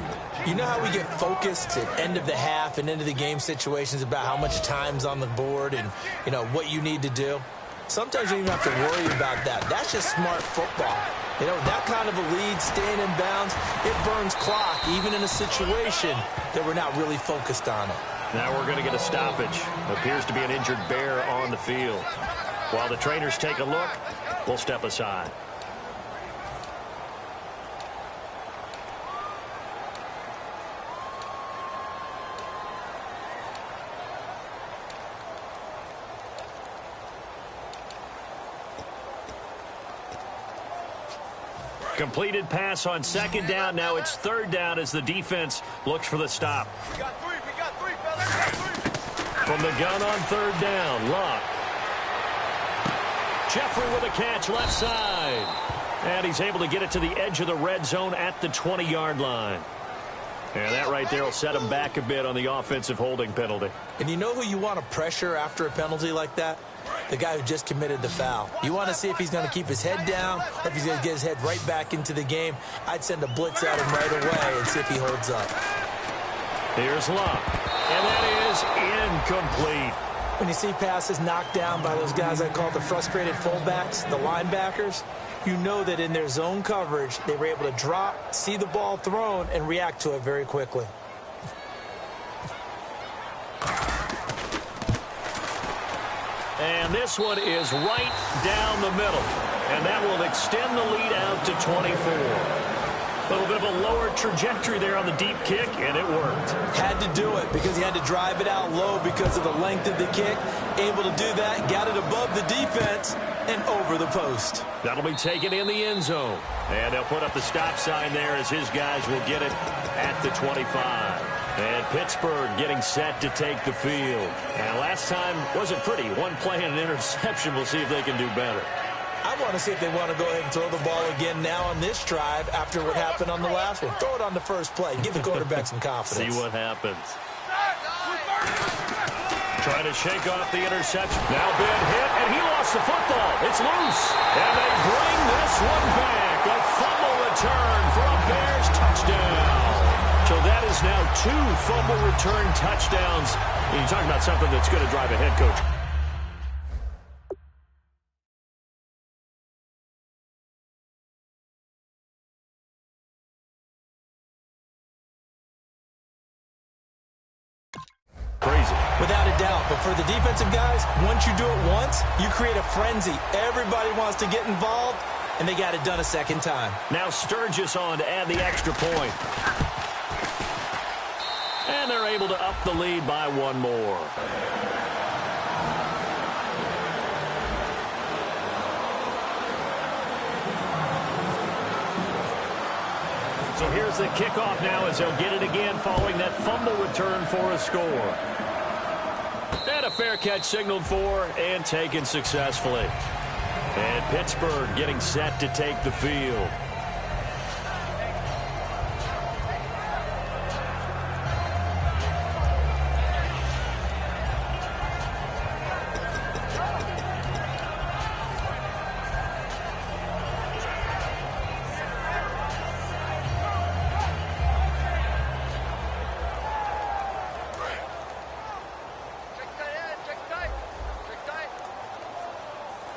You know how we get focused at end of the half and into the game situations about how much time's on the board and, you know, what you need to do? Sometimes you don't even have to worry about that. That's just smart football. You know, that kind of a lead, staying in bounds, it burns clock, even in a situation that we're not really focused on it. Now we're going to get a stoppage. Appears to be an injured Bear on the field. While the trainers take a look, we'll step aside. Completed pass on 2nd down. Now it's 3rd down as the defense looks for the stop. We got three, fellas. From the gun on 3rd down, Luck. Jeffrey with a catch left side. And he's able to get it to the edge of the red zone at the 20-yard line. And that right there will set him back a bit on the offensive holding penalty. And you know who you want to pressure after a penalty like that? The guy who just committed the foul. You want to see if he's going to keep his head down or if he's going to get his head right back into the game. I'd send a blitz at him right away and see if he holds up. Here's Love. And that is incomplete. When you see passes knocked down by those guys I call the frustrated fullbacks, the linebackers, you know that in their zone coverage, they were able to drop, see the ball thrown, and react to it very quickly. And this one is right down the middle. And that will extend the lead out to 24. A little bit of a lower trajectory there on the deep kick, and it worked. Had to do it because he had to drive it out low because of the length of the kick. Able to do that, got it above the defense and over the post. That'll be taken in the end zone. And they'll put up the stop sign there as his guys will get it at the 25. And Pittsburgh getting set to take the field. And last time wasn't pretty. One play and an interception. We'll see if they can do better. I want to see if they want to go ahead and throw the ball again now on this drive after what happened on the last one. Throw it on the first play. Give the quarterback some confidence. See what happens. Trying to shake off the interception. Now Ben hit, and he lost the football. It's loose. And they bring this one back. A fumble return for a Bears touchdown. So that is now 2 fumble return touchdowns. You're talking about something that's going to drive a head coach. Crazy. Without a doubt. But for the defensive guys, once you do it once, you create a frenzy. Everybody wants to get involved, and they got it done a second time. Now Sturgis on to add the extra point. And they're able to up the lead by 1 more. So here's the kickoff now as they'll get it again following that fumble return for a score. And a fair catch signaled for and taken successfully. And Pittsburgh getting set to take the field.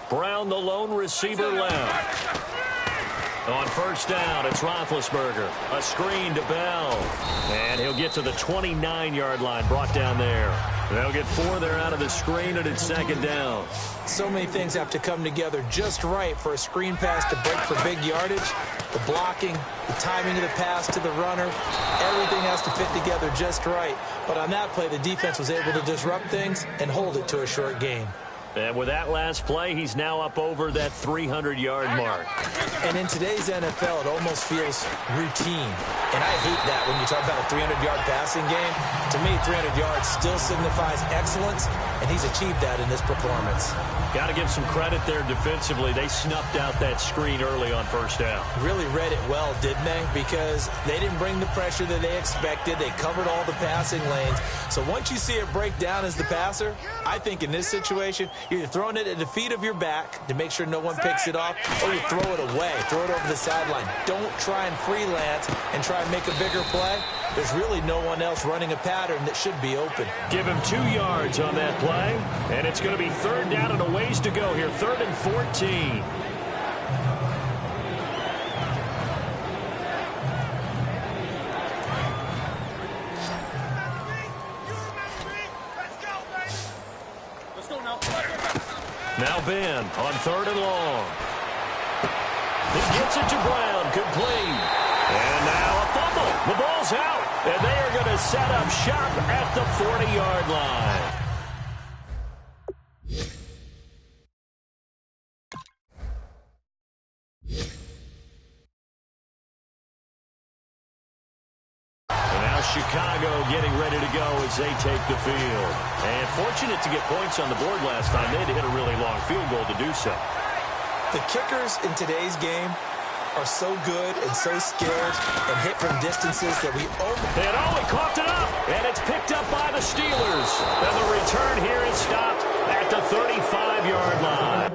Brown, the lone receiver left. On first down, it's Roethlisberger. A screen to Bell. And he'll get to the 29-yard line, brought down there. They'll get 4 there out of the screen, and it's second down. So many things have to come together just right for a screen pass to break for big yardage. The blocking, the timing of the pass to the runner, everything has to fit together just right. But on that play, the defense was able to disrupt things and hold it to a short gain. And with that last play, he's now up over that 300-yard mark. And in today's NFL, it almost feels routine. And I hate that when you talk about a 300-yard passing game. To me, 300 yards still signifies excellence, and he's achieved that in this performance. Got to give some credit there defensively. They snuffed out that screen early on first down. Really read it well, didn't they? Because they didn't bring the pressure that they expected. They covered all the passing lanes. So once you see it break down as the passer, I think in this situation, you're either throwing it at the feet of your back to make sure no one picks it off, or you throw it away, throw it over the sideline. Don't try and freelance and try and make a bigger play. There's really no one else running a pattern that should be open. Give him 2 yards on that play, and it's going to be third down and a ways to go here, 3rd and 14. Now Ben on 3rd and long. He gets it to Brown, complete. And now a fumble. The ball's out, and they are going to set up shop at the 40-yard line. Chicago getting ready to go as they take the field. And fortunate to get points on the board last time. They had to hit a really long field goal to do so. The kickers in today's game are so good and so skilled and hit from distances that we he coughed it up, and it's picked up by the Steelers. And the return here is stopped at the 35-yard line.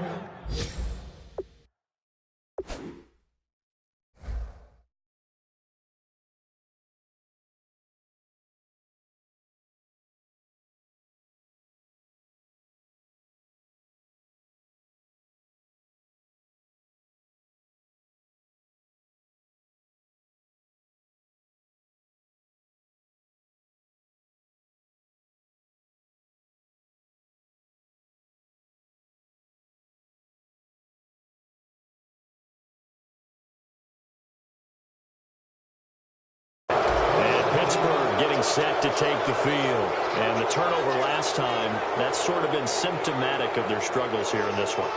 Getting set to take the field. And the turnover last time, that's sort of been symptomatic of their struggles here in this one.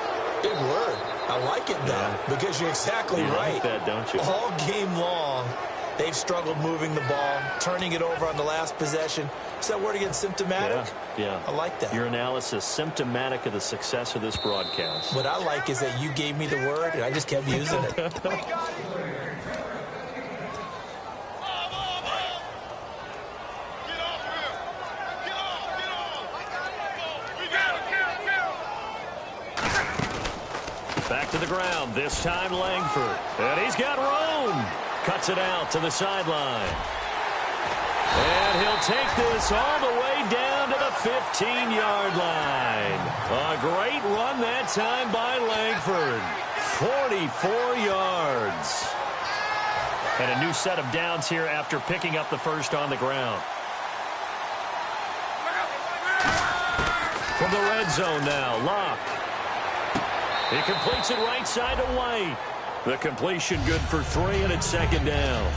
Big word. I like it, though, because you're exactly right. Like that, don't you? All game long, they've struggled moving the ball, turning it over on the last possession. Is that word again, symptomatic? Yeah. I like that. Your analysis, symptomatic of the success of this broadcast. What I like is that you gave me the word, and I just kept using it. Back to the ground, this time Langford. And he's got room. Cuts it out to the sideline. And he'll take this all the way down to the 15-yard line. A great run that time by Langford. 44 yards. And a new set of downs here after picking up the first on the ground. From the red zone now, Locke. He completes it right side to White. The completion good for 3, and it's second down.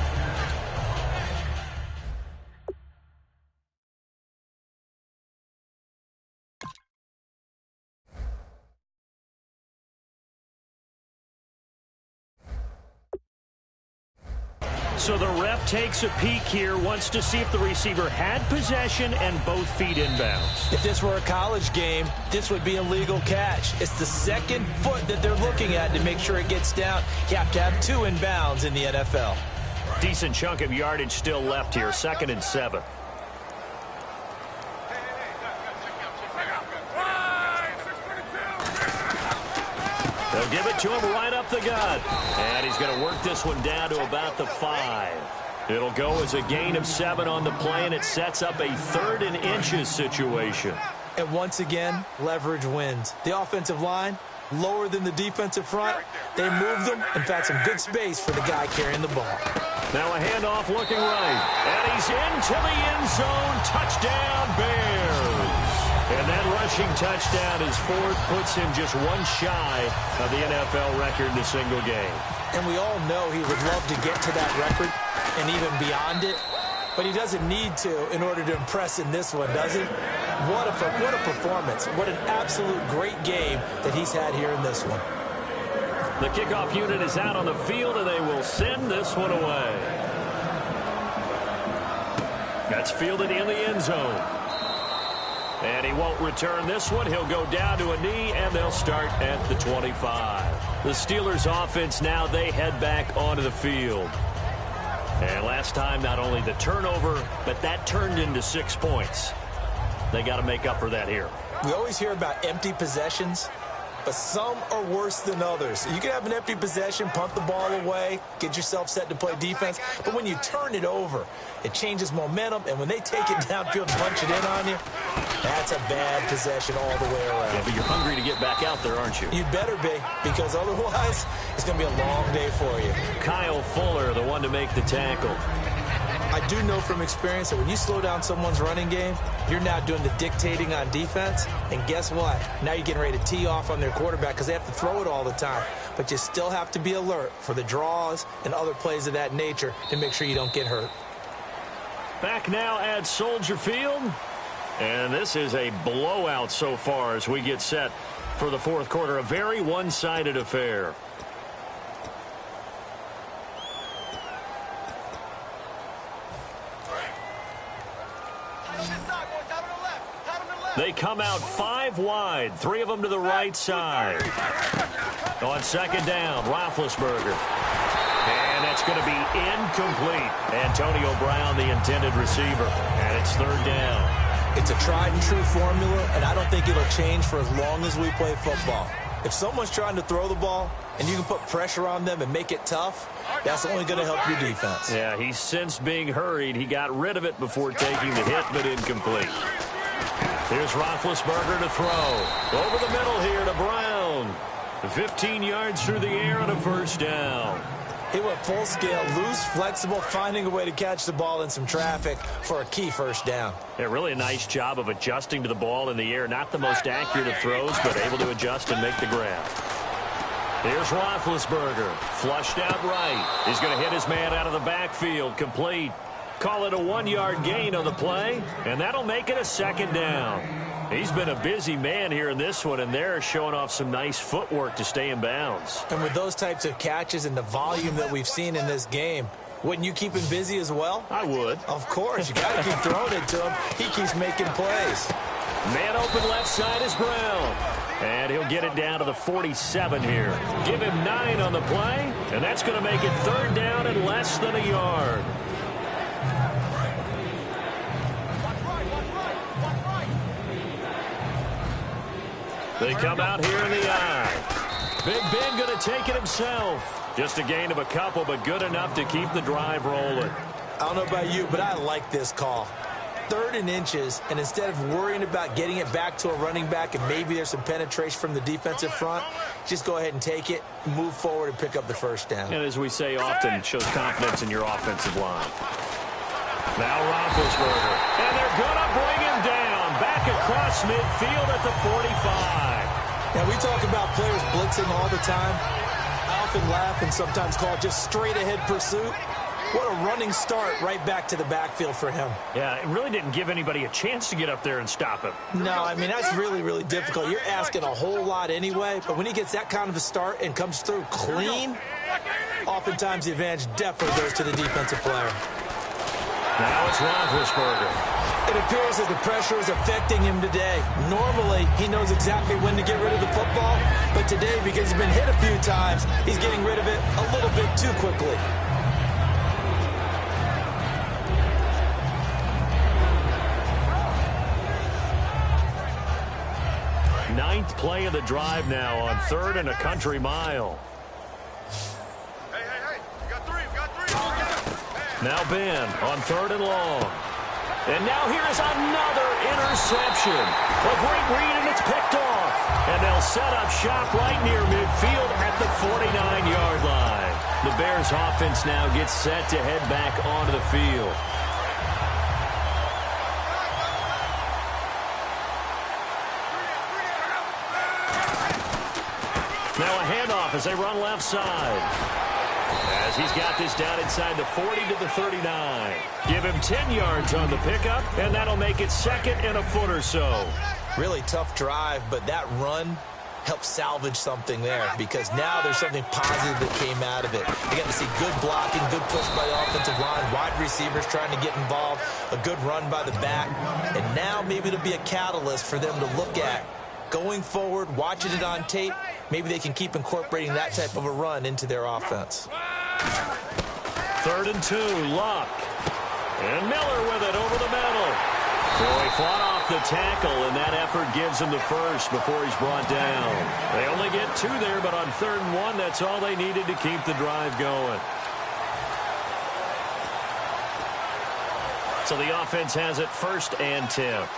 So the ref takes a peek here, wants to see if the receiver had possession and both feet inbounds. If this were a college game, this would be a legal catch. It's the second foot that they're looking at to make sure it gets down. You have to have 2 inbounds in the NFL. Decent chunk of yardage still left here, 2nd and 7. They'll give it to him right up the gut. And he's going to work this one down to about the 5. It'll go as a gain of 7 on the play, and it sets up a 3rd and inches situation. And once again, leverage wins. The offensive line, lower than the defensive front. They moved them and found some good space for the guy carrying the ball. Now a handoff looking right. And he's into the end zone. Touchdown, Bears. And that rushing touchdown, his 4th, puts him just 1 shy of the NFL record in a single game. And we all know he would love to get to that record and even beyond it. But he doesn't need to in order to impress in this one, does he? What a performance. What an absolute great game that he's had here in this one. The kickoff unit is out on the field, and they will send this one away. That's fielded in the end zone. And he won't return this one. He'll go down to a knee, and they'll start at the 25. The Steelers offense now, they head back onto the field. And last time, not only the turnover, but that turned into 6 points. They got to make up for that here. We always hear about empty possessions, but some are worse than others. You can have an empty possession, punt the ball away, get yourself set to play defense, but when you turn it over, it changes momentum, and when they take it downfield and punch it in on you, that's a bad possession all the way around. Yeah, but you're hungry to get back out there, aren't you? You'd better be, because otherwise, it's going to be a long day for you. Kyle Fuller, the one to make the tackle. I do know from experience that when you slow down someone's running game, you're now doing the dictating on defense. And guess what? Now you're getting ready to tee off on their quarterback because they have to throw it all the time. But you still have to be alert for the draws and other plays of that nature to make sure you don't get hurt. Back now at Soldier Field. And this is a blowout so far as we get set for the 4th quarter. A very one-sided affair. They come out 5 wide, 3 of them to the right side. On second down, Roethlisberger. And that's going to be incomplete. Antonio Brown, the intended receiver. And it's third down. It's a tried-and-true formula, and I don't think it'll change for as long as we play football. If someone's trying to throw the ball and you can put pressure on them and make it tough, that's only going to help your defense. Yeah, he's since being hurried. He got rid of it before taking the hit, but incomplete. Here's Roethlisberger to throw. Over the middle here to Brown. 15 yards through the air on a first down. He went full scale, loose, flexible, finding a way to catch the ball in some traffic for a key first down. Yeah, really a nice job of adjusting to the ball in the air. Not the most accurate of throws, but able to adjust and make the grab. Here's Roethlisberger. Flushed out right. He's going to hit his man out of the backfield. Complete. Call it a 1-yard gain on the play, and that'll make it a second down. He's been a busy man here in this one, and they're showing off some nice footwork to stay in bounds. And with those types of catches and the volume that we've seen in this game, wouldn't you keep him busy as well? I would. Of course. You got to keep throwing it to him. He keeps making plays. Man open left side is Brown. And he'll get it down to the 47 here. Give him 9 on the play, and that's going to make it third down and less than a yard. They come out here in the eye. Big Ben going to take it himself. Just a gain of a couple, but good enough to keep the drive rolling. I don't know about you, but I like this call. 3rd and inches, and instead of worrying about getting it back to a running back and maybe there's some penetration from the defensive front, just go ahead and take it, move forward, and pick up the first down. And as we say often, it shows confidence in your offensive line. Now Roethlisberger. And they're going to bring him down. Back across midfield at the 45. Now, we talk about players blitzing all the time. I often laugh and sometimes call it just straight-ahead pursuit. What a running start right back to the backfield for him. Yeah, it really didn't give anybody a chance to get up there and stop him. No, I mean, that's really, really difficult. You're asking a whole lot anyway, but when he gets that kind of a start and comes through clean, oftentimes the advantage definitely goes to the defensive player. Now it's Roethlisberger. It appears that the pressure is affecting him today. Normally, he knows exactly when to get rid of the football, but today, because he's been hit a few times, he's getting rid of it a little bit too quickly. Ninth play of the drive now on 3rd and a country mile. Hey, we got three. Now Ben on 3rd and long. And now here's another interception. A great read, and it's picked off. And they'll set up shop right near midfield at the 49-yard line. The Bears offense now gets set to head back onto the field. Now a handoff as they run left side. As he's got this down inside the 40 to the 39. Give him 10 yards on the pickup, and that'll make it 2nd and a foot or so. Really tough drive, but that run helped salvage something there because now there's something positive that came out of it. You got to see good blocking, good push by the offensive line, wide receivers trying to get involved, a good run by the back, and now maybe it'll be a catalyst for them to look at going forward, watching it on tape. Maybe they can keep incorporating that type of a run into their offense. 3rd and 2, Luck. And Miller with it over the middle. Boy, fought off the tackle, and that effort gives him the first before he's brought down. They only get 2 there, but on 3rd and 1, that's all they needed to keep the drive going. So the offense has it 1st and 10.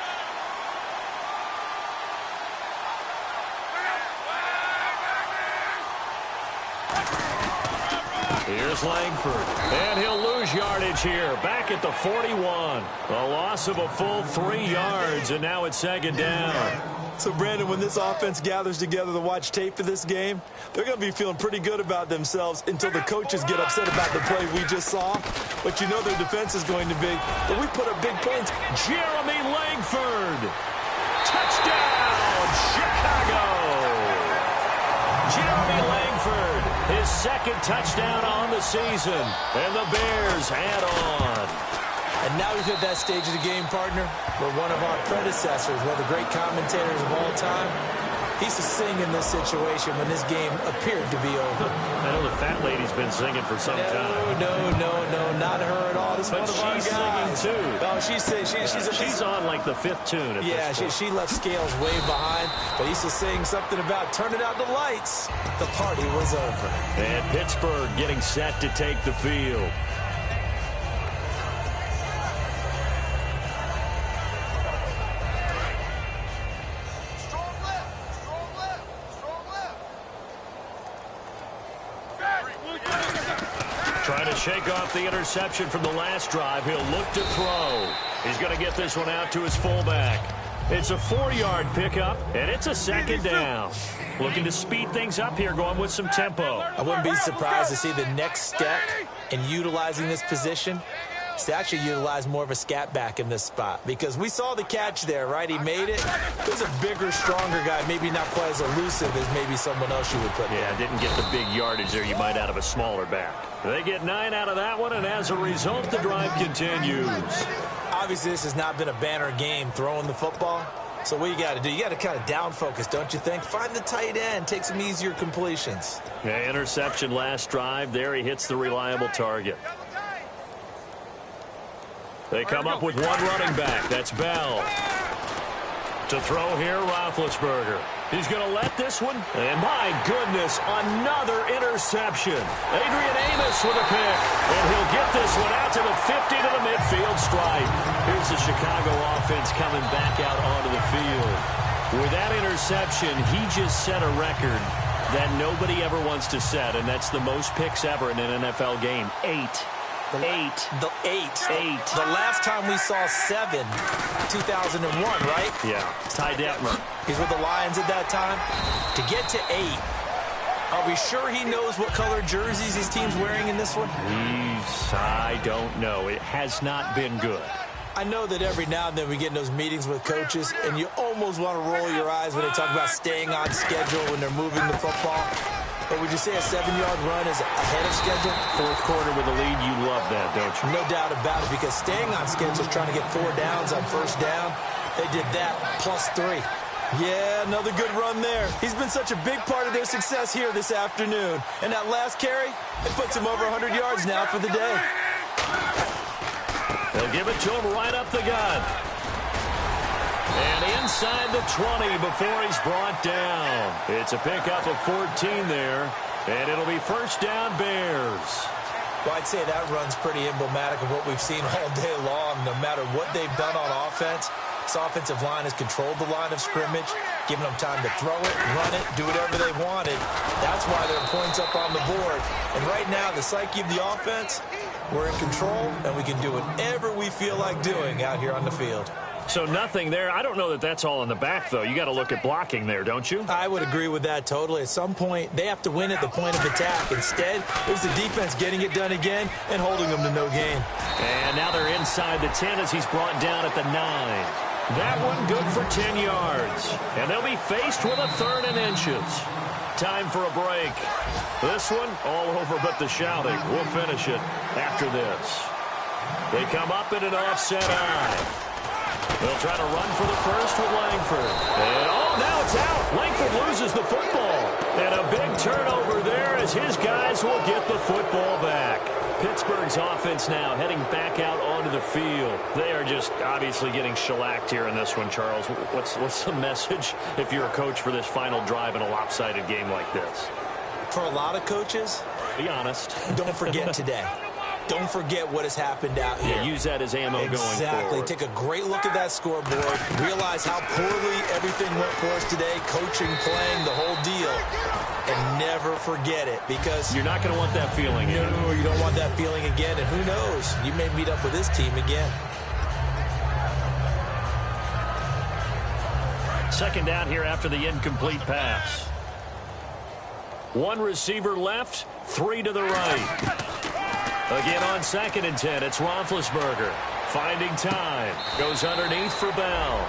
Here's Langford, and he'll lose yardage here, back at the 41. A loss of a full 3 yards, and now it's 2nd down. So, Brandon, when this offense gathers together to watch tape for this game, they're going to be feeling pretty good about themselves until the coaches get upset about the play we just saw. But you know their defense is going to be, but we put up big points. Jeremy Langford. Touchdown, Chicago. Jeremy Langford, his 2nd touchdown on the season, and the Bears add on. And now we've hit that stage of the game, partner, where one of our predecessors, one of the great commentators of all time, He's to sing in this situation when this game appeared to be over. I know the fat lady's been singing for some time. No, not her at all. This is one of our guys. She's singing, too. No, she's on like the 5th tune at this point. She left Scales way behind, but he's just saying something about turning out the lights. The party was over. And Pittsburgh getting set to take the field. Trying to shake off the interception from the last drive. He'll look to throw. He's going to get this one out to his fullback. It's a 4-yard pickup, and it's a 2nd down. Looking to speed things up here, going with some tempo. I wouldn't be surprised to see the next step in utilizing this position is to actually utilize more of a scat back in this spot, because we saw the catch there, right? He made it. He's a bigger, stronger guy, maybe not quite as elusive as maybe someone else you would put there. Yeah, didn't get the big yardage there you might out of a smaller back. They get 9 out of that one, and as a result, the drive continues. Obviously, this has not been a banner game throwing the football. So what you got to do, you got to kind of down focus, don't you think? Find the tight end, take some easier completions. Yeah, interception last drive. There he hits the reliable target. They come up with one running back. That's Bell. To throw here, Roethlisberger. He's going to let this one. And my goodness, another interception. Adrian Amos with a pick. And he'll get this one out to the 50 to the midfield stripe. Here's the Chicago offense coming back out onto the field. With that interception, he just set a record that nobody ever wants to set, and that's the most picks ever in an NFL game. 8. The last time we saw 7, 2001, right? Yeah. Ty Detmer. He's with the Lions at that time. To get to 8, are we sure he knows what color jerseys his team's wearing in this one? I don't know. It has not been good. I know that every now and then we get in those meetings with coaches, and you almost want to roll your eyes when they talk about staying on schedule when they're moving the football. But would you say a 7-yard run is ahead of schedule? 4th quarter with a lead, you love that, don't you? No doubt about it, because staying on schedule is trying to get 4 downs on 1st down. They did that +3. Yeah, another good run there. He's been such a big part of their success here this afternoon. And that last carry, it puts him over 100 yards now for the day. They'll give it to him right up the gut. And inside the 20 before he's brought down. It's a pickup of 14 there, and it'll be 1st down Bears. Well, I'd say that run's pretty emblematic of what we've seen all day long. No matter what they've done on offense, this offensive line has controlled the line of scrimmage, giving them time to throw it, run it, do whatever they wanted. That's why there are points up on the board. And right now, the psyche of the offense, we're in control, and we can do whatever we feel like doing out here on the field. So nothing there. I don't know that that's all in the back, though. You got to look at blocking there, don't you? I would agree with that totally. At some point, they have to win at the point of attack. Instead, it was the defense getting it done again and holding them to no gain. And now they're inside the 10 as he's brought down at the 9. That one good for 10 yards. And they'll be faced with a 3rd and inches. Time for a break. This one all over but the shouting. We'll finish it after this. They come up in an offset eye. They'll try to run for the first with Langford. And, now it's out. Langford loses the football. And a big turnover there as his guys will get the football back. Pittsburgh's offense now heading back out onto the field. They are just obviously getting shellacked here in this one, Charles. What's the message if you're a coach for this final drive in a lopsided game like this? For a lot of coaches, be honest. Don't forget today. Don't forget what has happened out here. Yeah, use that as ammo going forward. Exactly. Take a great look at that scoreboard. Realize how poorly everything went for us today. Coaching, playing, the whole deal. And never forget it, because you're not going to want that feeling again. No, you don't want that feeling again. And who knows? You may meet up with this team again. 2nd down here after the incomplete pass. 1 receiver left, 3 to the right. Again on 2nd and 10, it's Roethlisberger. Finding time. Goes underneath for Bell.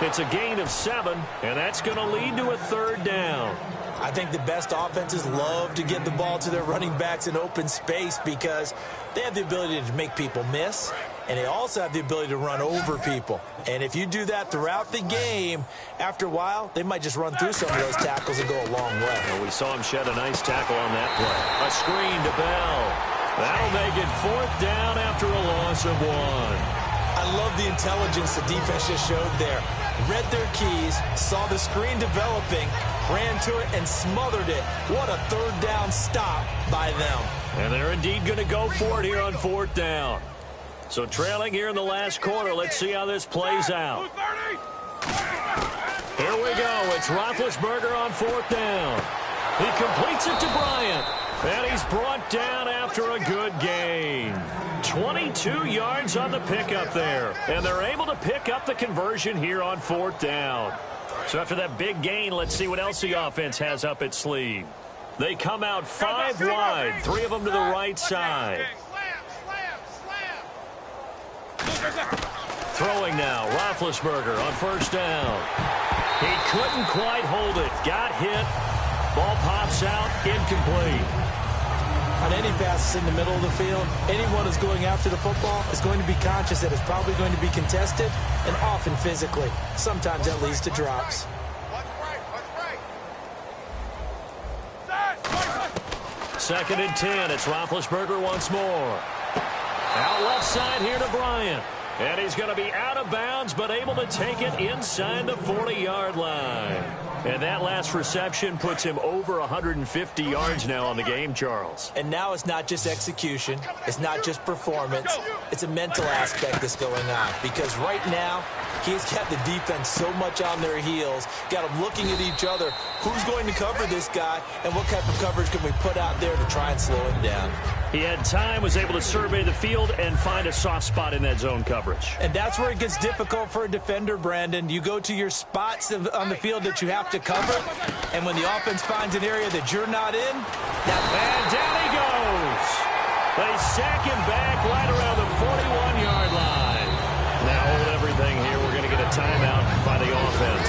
It's a gain of 7, and that's going to lead to a 3rd down. I think the best offenses love to get the ball to their running backs in open space because they have the ability to make people miss, and they also have the ability to run over people. And if you do that throughout the game, after a while, they might just run through some of those tackles and go a long way. Well, we saw him shed a nice tackle on that play. A screen to Bell. That'll make it 4th down after a loss of 1. I love the intelligence the defense just showed there. Read their keys, saw the screen developing, ran to it, and smothered it. What a 3rd down stop by them. And they're indeed going to go for it here on 4th down. So trailing here in the last quarter, let's see how this plays out. Here we go. It's Roethlisberger on 4th down. He completes it to Bryant. And he's brought down after a good gain. 22 yards on the pickup there. And they're able to pick up the conversion here on 4th down. So after that big gain, let's see what else the offense has up its sleeve. They come out 5 wide, 3 of them to the right side. Throwing now, Roethlisberger on 1st down. He couldn't quite hold it. Got hit. Ball pops out, incomplete. On any passes in the middle of the field, anyone who's going after the football is going to be conscious that it's probably going to be contested and often physically. Sometimes that leads to drops. Second and 10. It's Roethlisberger once more. Out left side here to Bryant. And he's going to be out of bounds, but able to take it inside the 40-yard line. And that last reception puts him over 150 yards now on the game, Charles. And now it's not just execution. It's not just performance. It's a mental aspect that's going on. Because right now, he's got the defense so much on their heels, got them looking at each other. Who's going to cover this guy, and what type of coverage can we put out there to try and slow him down? He had time, was able to survey the field and find a soft spot in that zone coverage. And that's where it gets difficult for a defender, Brandon. You go to your spots on the field that you have to cover, and when the offense finds an area that you're not in, and down he goes. They sack him back right around the 41-yard line. Now hold everything here. We're going to get a timeout by the offense.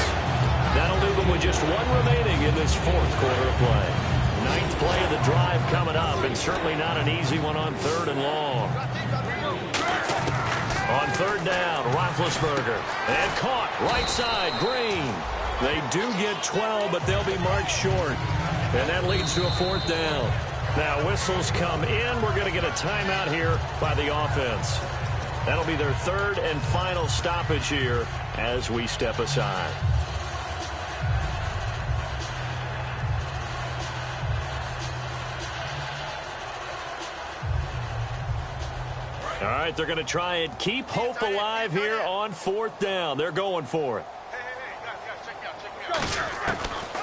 That'll leave them with just 1 remaining in this 4th quarter of play. 9th play of the drive coming up, and certainly not an easy one on 3rd and long. On 3rd down, Roethlisberger. And caught, right side, Green. They do get 12, but they'll be marked short. And that leads to a 4th down. Now whistles come in. We're going to get a timeout here by the offense. That'll be their 3rd and final stoppage here as we step aside. All right, they're going to try and keep hope alive here on 4th down. They're going for it.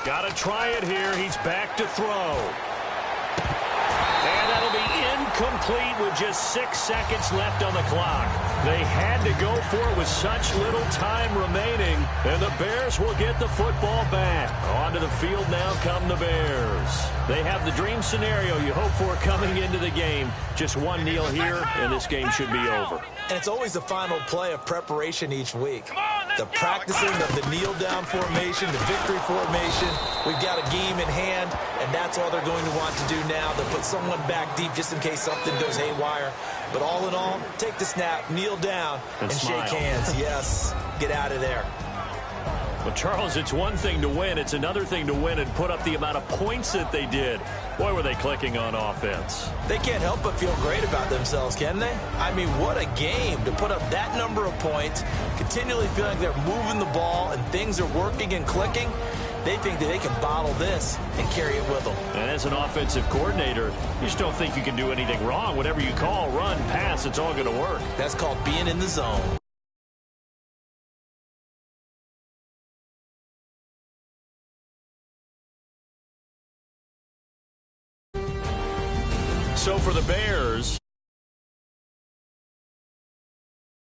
Got to try it here. He's back to throw. And that'll be incomplete with just 6 seconds left on the clock. They had to go for it with such little time remaining, and the Bears will get the football back. Onto the field now come the Bears. They have the dream scenario you hope for coming into the game. Just 1 kneel here, and this game should be over. And it's always the final play of preparation each week. The practicing of the kneel-down formation, the victory formation. We've got a game in hand, and that's all they're going to want to do now. They'll put someone back deep just in case something goes haywire. But all in all, take the snap, kneel down, and shake hands. Yes, get out of there. Well, Charles, it's one thing to win. It's another thing to win and put up the amount of points that they did. Boy, were they clicking on offense. They can't help but feel great about themselves, can they? I mean, what a game to put up that number of points, continually feeling like they're moving the ball and things are working and clicking. They think that they can bottle this and carry it with them. And as an offensive coordinator, you just don't think you can do anything wrong. Whatever you call, run, pass, it's all going to work. That's called being in the zone. So for the Bears,